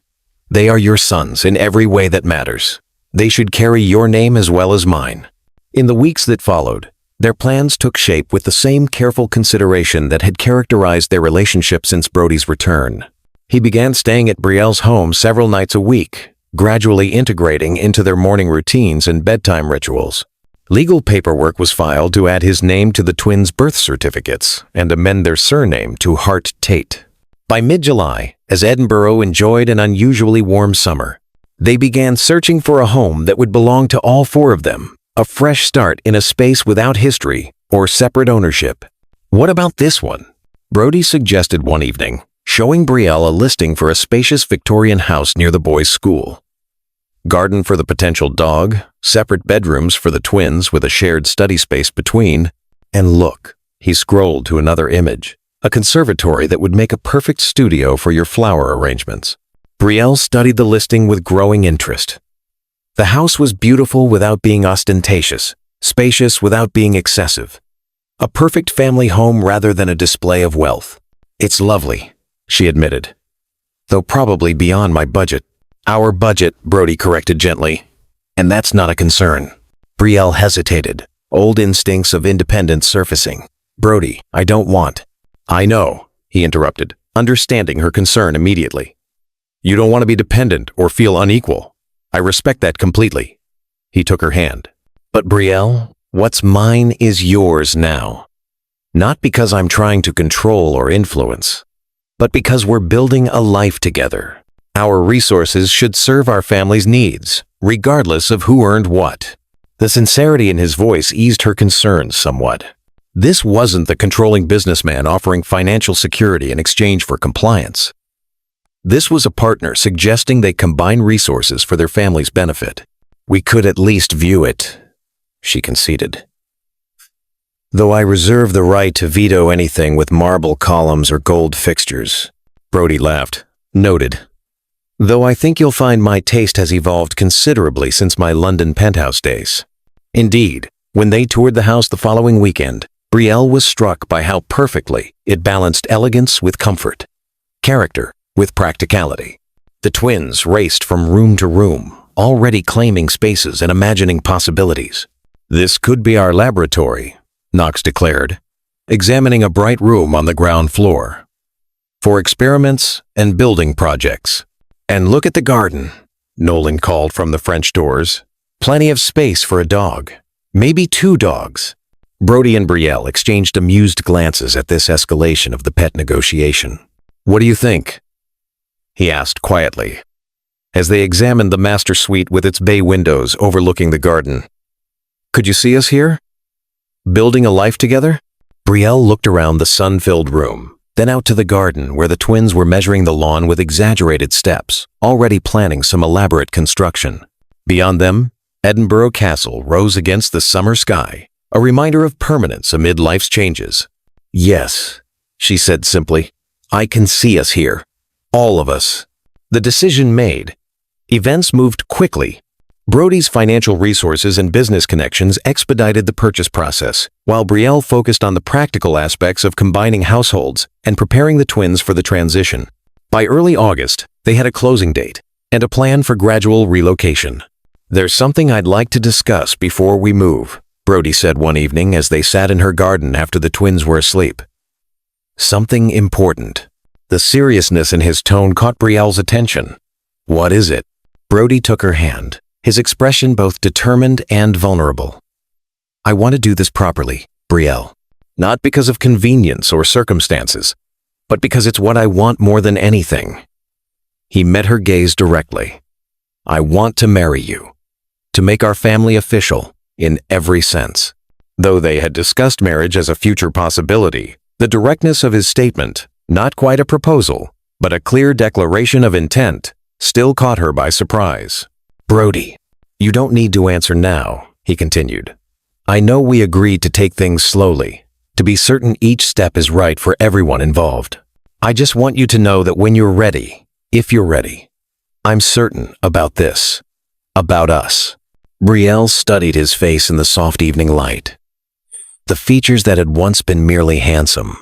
Speaker 1: They are your sons in every way that matters. They should carry your name as well as mine. In the weeks that followed, their plans took shape with the same careful consideration that had characterized their relationship since Brody's return. He began staying at Brielle's home several nights a week, gradually integrating into their morning routines and bedtime rituals. Legal paperwork was filed to add his name to the twins' birth certificates and amend their surname to Heart-Tate. By mid-July, as Edinburgh enjoyed an unusually warm summer, they began searching for a home that would belong to all four of them, a fresh start in a space without history or separate ownership. "What about this one?" Brody suggested one evening, showing Brielle a listing for a spacious Victorian house near the boys' school. Garden for the potential dog, separate bedrooms for the twins with a shared study space between, and look, he scrolled to another image, a conservatory that would make a perfect studio for your flower arrangements. Brielle studied the listing with growing interest. The house was beautiful without being ostentatious, spacious without being excessive. A perfect family home rather than a display of wealth. "It's lovely," she admitted, "though probably beyond my budget." "Our budget," Brody corrected gently, "and that's not a concern." Brielle hesitated, old instincts of independence surfacing. "Brody, I don't want—" "I know," he interrupted, understanding her concern immediately. "You don't want to be dependent or feel unequal. I respect that completely." He took her hand. "But Brielle, what's mine is yours now. Not because I'm trying to control or influence, but because we're building a life together. Our resources should serve our family's needs, regardless of who earned what." The sincerity in his voice eased her concerns somewhat. This wasn't the controlling businessman offering financial security in exchange for compliance. This was a partner suggesting they combine resources for their family's benefit. "We could at least view it," she conceded. "Though I reserve the right to veto anything with marble columns or gold fixtures." Brody laughed. "Noted. Though I think you'll find my taste has evolved considerably since my London penthouse days." Indeed, when they toured the house the following weekend, Brielle was struck by how perfectly it balanced elegance with comfort, character with practicality. The twins raced from room to room, already claiming spaces and imagining possibilities. "This could be our laboratory," Knox declared, examining a bright room on the ground floor, "for experiments and building projects." "And look at the garden," Nolan called from the French doors. "Plenty of space for a dog. Maybe 2 dogs." Brody and Brielle exchanged amused glances at this escalation of the pet negotiation. "What do you think?" he asked quietly, as they examined the master suite with its bay windows overlooking the garden. "Could you see us here? Building a life together?" Brielle looked around the sun-filled room, then out to the garden where the twins were measuring the lawn with exaggerated steps, already planning some elaborate construction. Beyond them, Edinburgh Castle rose against the summer sky, a reminder of permanence amid life's changes. "Yes," she said simply, "I can see us here. All of us." The decision made, events moved quickly. Brody's financial resources and business connections expedited the purchase process, while Brielle focused on the practical aspects of combining households and preparing the twins for the transition. By early August, they had a closing date and a plan for gradual relocation. "There's something I'd like to discuss before we move," Brody said one evening as they sat in her garden after the twins were asleep. "Something important." The seriousness in his tone caught Brielle's attention. "What is it?" Brody took her hand, his expression both determined and vulnerable. "I want to do this properly, Brielle. Not because of convenience or circumstances, but because it's what I want more than anything." He met her gaze directly. "I want to marry you, to make our family official in every sense." Though they had discussed marriage as a future possibility, the directness of his statement, not quite a proposal, but a clear declaration of intent, still caught her by surprise. "Brody, you don't need to answer now," he continued. "I know we agreed to take things slowly, to be certain each step is right for everyone involved. I just want you to know that when you're ready, if you're ready, I'm certain about this, about us." Brielle studied his face in the soft evening light. The features that had once been merely handsome,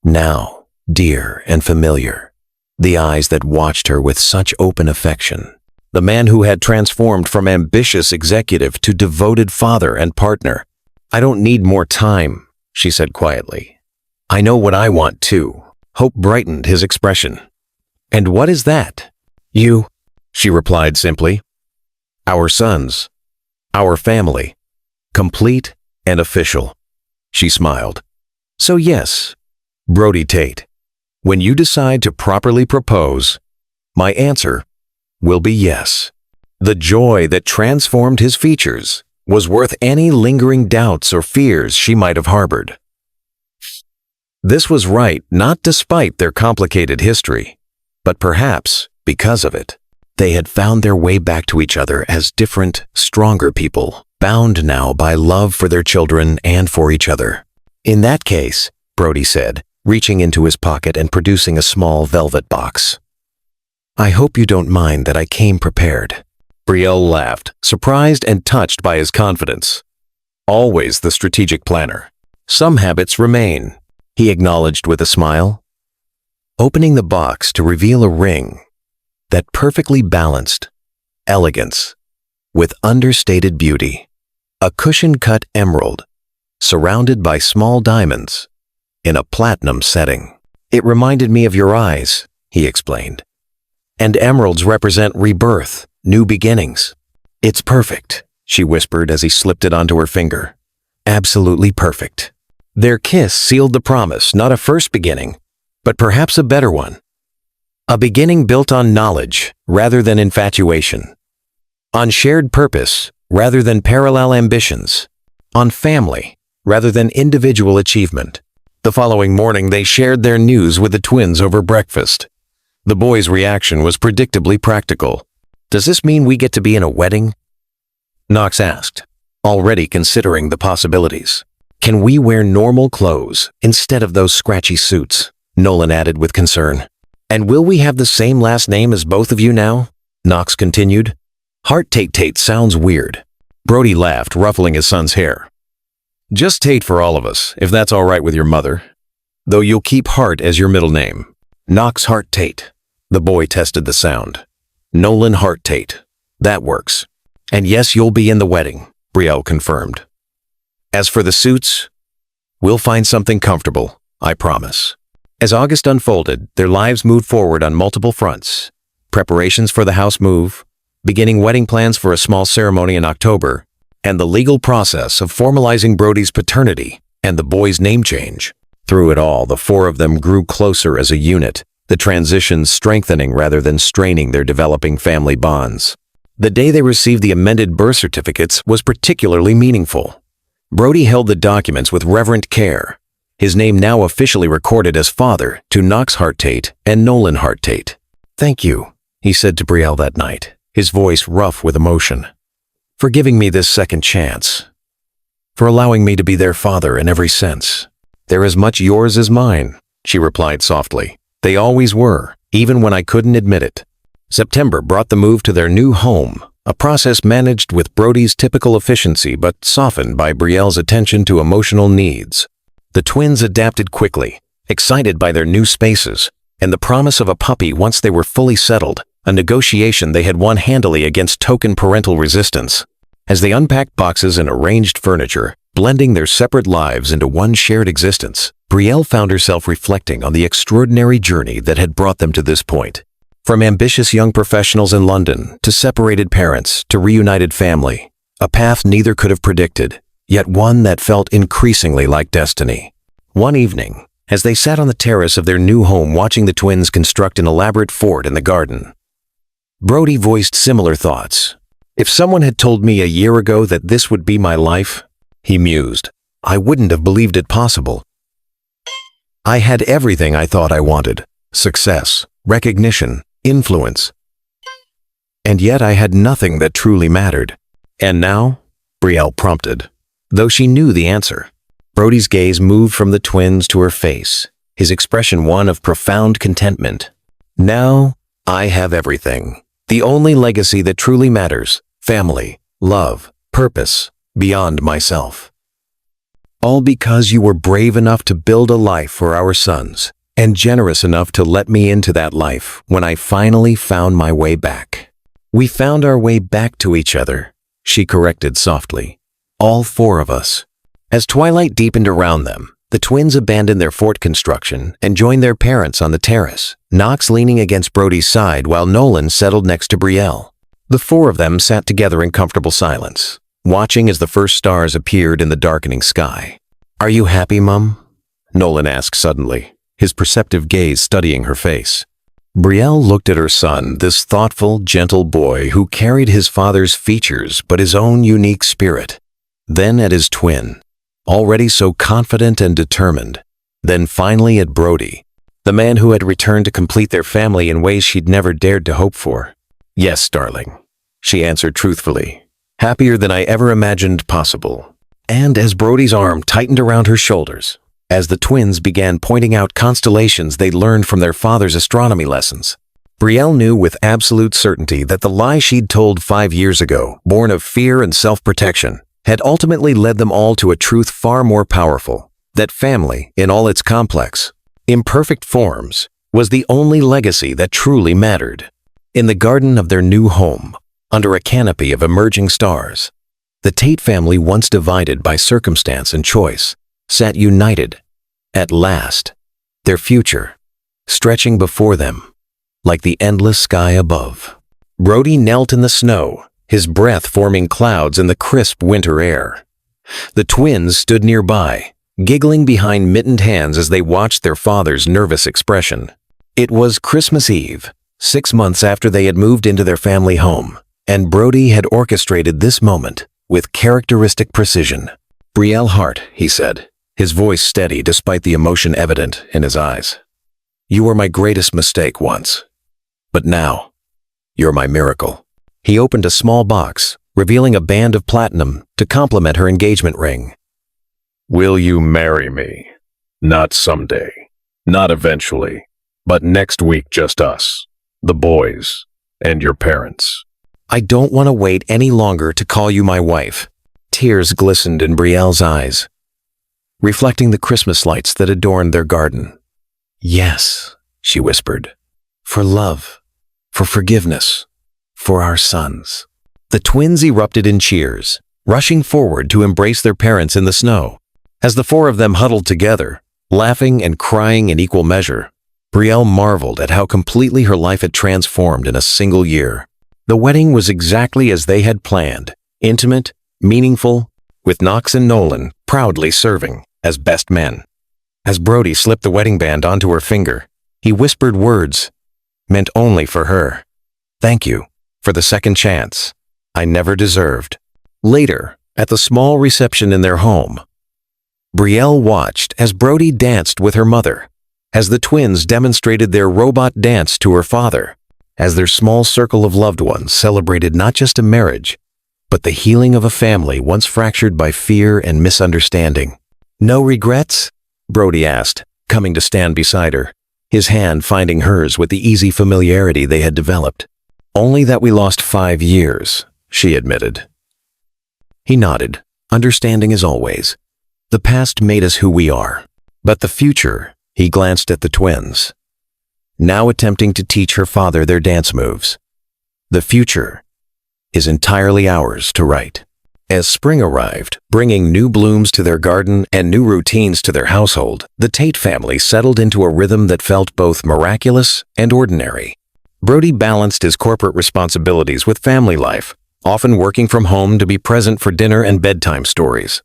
Speaker 1: now dear and familiar. The eyes that watched her with such open affection. The man who had transformed from ambitious executive to devoted father and partner. "I don't need more time," she said quietly. "I know what I want too." Hope brightened his expression. "And what is that?" "You," she replied simply. "Our sons. Our family. Complete and official." She smiled. "So yes, Brody Tate, When you decide to properly propose, my answer will be yes. The joy that transformed his features was worth any lingering doubts or fears she might have harbored. This was right not despite their complicated history, but perhaps because of it. They had found their way back to each other as different, stronger people, bound now by love for their children and for each other. In that case, Brody said, reaching into his pocket and producing a small velvet box. I hope you don't mind that I came prepared. Brielle laughed, surprised and touched by his confidence. Always the strategic planner. Some habits remain, he acknowledged with a smile. Opening the box to reveal a ring that perfectly balanced elegance with understated beauty. A cushion-cut emerald, surrounded by small diamonds, in a platinum setting. It reminded me of your eyes, he explained. And emeralds represent rebirth, new beginnings. It's perfect, she whispered as he slipped it onto her finger. Absolutely perfect. Their kiss sealed the promise, not a first beginning, but perhaps a better one. A beginning built on knowledge rather than infatuation. On shared purpose rather than parallel ambitions. On family rather than individual achievement. The following morning, they shared their news with the twins over breakfast. The boy's reaction was predictably practical. Does this mean we get to be in a wedding? Knox asked, already considering the possibilities. Can we wear normal clothes instead of those scratchy suits? Nolan added with concern. And will we have the same last name as both of you now? Knox continued. Hart Tate sounds weird. Brody laughed, ruffling his son's hair. Just Tate for all of us, if that's all right with your mother. Though you'll keep Hart as your middle name. Knox Hart Tate. The boy tested the sound. Nolan Hart Tate. That works. And yes, you'll be in the wedding, Brielle confirmed. As for the suits, we'll find something comfortable, I promise. As August unfolded, their lives moved forward on multiple fronts. Preparations for the house move, beginning wedding plans for a small ceremony in October, and the legal process of formalizing Brody's paternity and the boy's name change. Through it all, the four of them grew closer as a unit, the transition strengthening rather than straining their developing family bonds. The day they received the amended birth certificates was particularly meaningful. Brody held the documents with reverent care, his name now officially recorded as father to Knox Hart Tate and Nolan Hart Tate. Thank you, he said to Brielle that night, his voice rough with emotion, for giving me this second chance, for allowing me to be their father in every sense. They're as much yours as mine, she replied softly. They always were, even when I couldn't admit it. September brought the move to their new home, a process managed with Brody's typical efficiency but softened by Brielle's attention to emotional needs. The twins adapted quickly, excited by their new spaces and the promise of a puppy once they were fully settled, a negotiation they had won handily against token parental resistance. As they unpacked boxes and arranged furniture, blending their separate lives into one shared existence, Brielle found herself reflecting on the extraordinary journey that had brought them to this point. From ambitious young professionals in London to separated parents to reunited family, a path neither could have predicted, yet one that felt increasingly like destiny. One evening, as they sat on the terrace of their new home watching the twins construct an elaborate fort in the garden, Brody voiced similar thoughts. If someone had told me a year ago that this would be my life, he mused, I wouldn't have believed it possible. I had everything I thought I wanted: success, recognition, influence. And yet I had nothing that truly mattered. And now? Brielle prompted, though she knew the answer. Brody's gaze moved from the twins to her face, his expression one of profound contentment. Now, I have everything. The only legacy that truly matters: family, love, purpose, beyond myself. All because you were brave enough to build a life for our sons, and generous enough to let me into that life when I finally found my way back. We found our way back to each other, she corrected softly. All four of us. As twilight deepened around them, the twins abandoned their fort construction and joined their parents on the terrace, Knox leaning against Brody's side while Nolan settled next to Brielle. The four of them sat together in comfortable silence, watching as the first stars appeared in the darkening sky. Are you happy, Mum? Nolan asked suddenly, his perceptive gaze studying her face. Brielle looked at her son, this thoughtful, gentle boy who carried his father's features but his own unique spirit. Then at his twin, already so confident and determined. Then finally at Brody, the man who had returned to complete their family in ways she'd never dared to hope for. "Yes, darling," she answered truthfully, "happier than I ever imagined possible." And as Brody's arm tightened around her shoulders, as the twins began pointing out constellations they'd learned from their father's astronomy lessons, Brielle knew with absolute certainty that the lie she'd told 5 years ago, born of fear and self-protection, had ultimately led them all to a truth far more powerful, that family, in all its complex, imperfect forms, was the only legacy that truly mattered. In the garden of their new home, under a canopy of emerging stars, the Tate family, once divided by circumstance and choice, sat united, at last, their future, stretching before them, like the endless sky above. Brody knelt in the snow, his breath forming clouds in the crisp winter air. The twins stood nearby, giggling behind mittened hands as they watched their father's nervous expression. It was Christmas Eve, 6 months after they had moved into their family home, and Brody had orchestrated this moment with characteristic precision. "Brielle Hart," he said, his voice steady despite the emotion evident in his eyes. "You were my greatest mistake once, but now, you're my miracle." He opened a small box, revealing a band of platinum to complement her engagement ring.
Speaker 3: Will you marry me? Not someday, not eventually, but next week just us, the boys, and your parents.
Speaker 1: "I don't want to wait any longer to call you my wife." Tears glistened in Brielle's eyes, reflecting the Christmas lights that adorned their garden. "Yes," she whispered, "for love, for forgiveness, for our sons." The twins erupted in cheers, rushing forward to embrace their parents in the snow. As the 4 of them huddled together, laughing and crying in equal measure, Brielle marveled at how completely her life had transformed in a single year. The wedding was exactly as they had planned, intimate, meaningful, with Knox and Nolan proudly serving as best men. As Brody slipped the wedding band onto her finger, he whispered words meant only for her. "Thank you for the second chance I never deserved." Later, at the small reception in their home, Brielle watched as Brody danced with her mother, as the twins demonstrated their robot dance to her father, as their small circle of loved ones celebrated not just a marriage, but the healing of a family once fractured by fear and misunderstanding. "No regrets?" Brody asked, coming to stand beside her, his hand finding hers with the easy familiarity they had developed. "Only that we lost 5 years," she admitted. He nodded, understanding as always. The past made us who we are, but the future, he glanced at the twins, now attempting to teach her father their dance moves. The future is entirely ours to write. As spring arrived, bringing new blooms to their garden and new routines to their household, the Tate family settled into a rhythm that felt both miraculous and ordinary. Brody balanced his corporate responsibilities with family life, often working from home to be present for dinner and bedtime stories.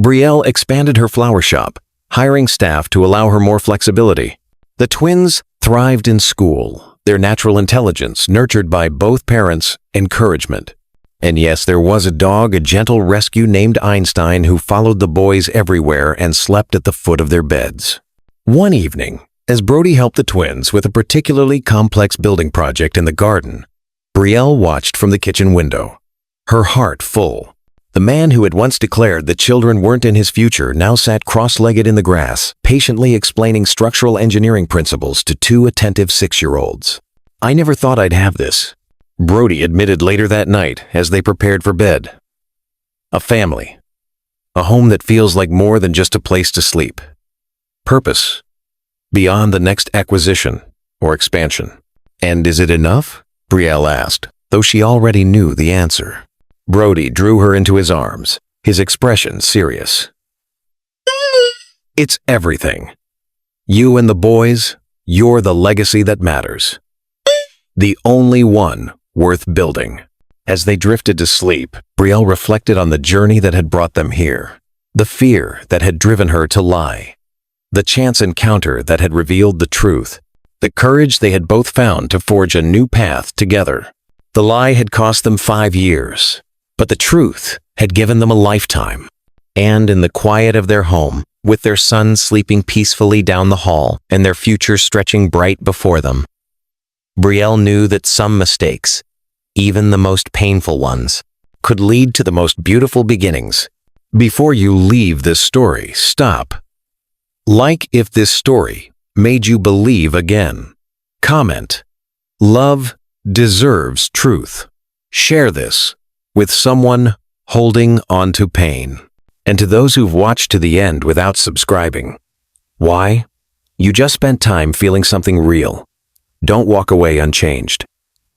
Speaker 1: Brielle expanded her flower shop, hiring staff to allow her more flexibility. The twins thrived in school, their natural intelligence nurtured by both parents' encouragement. And yes, there was a dog, a gentle rescue named Einstein, who followed the boys everywhere and slept at the foot of their beds. One evening, as Brody helped the twins with a particularly complex building project in the garden, Brielle watched from the kitchen window, her heart full. The man who had once declared that children weren't in his future now sat cross-legged in the grass, patiently explaining structural engineering principles to 2 attentive 6-year-olds. "I never thought I'd have this," Brody admitted later that night as they prepared for bed. "A family. A home that feels like more than just a place to sleep. Purpose. Beyond the next acquisition or expansion." "And is it enough?" Brielle asked, though she already knew the answer. Brody drew her into his arms, his expression serious. "It's everything. You and the boys, you're the legacy that matters. The only one worth building." As they drifted to sleep, Brielle reflected on the journey that had brought them here, the fear that had driven her to lie, the chance encounter that had revealed the truth, the courage they had both found to forge a new path together. The lie had cost them 5 years, but the truth had given them a lifetime. And in the quiet of their home, with their son sleeping peacefully down the hall and their future stretching bright before them, Brielle knew that some mistakes, even the most painful ones, could lead to the most beautiful beginnings. Before you leave this story, stop. Like if this story made you believe again. Comment. Love deserves truth. Share this with someone holding on to pain. And to those who've watched to the end without subscribing, why? You just spent time feeling something real. Don't walk away unchanged.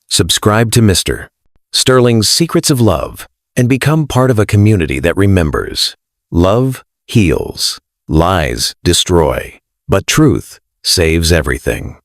Speaker 1: Subscribe to Mr. Sterling's Secrets of Love and become part of a community that remembers. Love heals, lies destroy, but truth saves everything.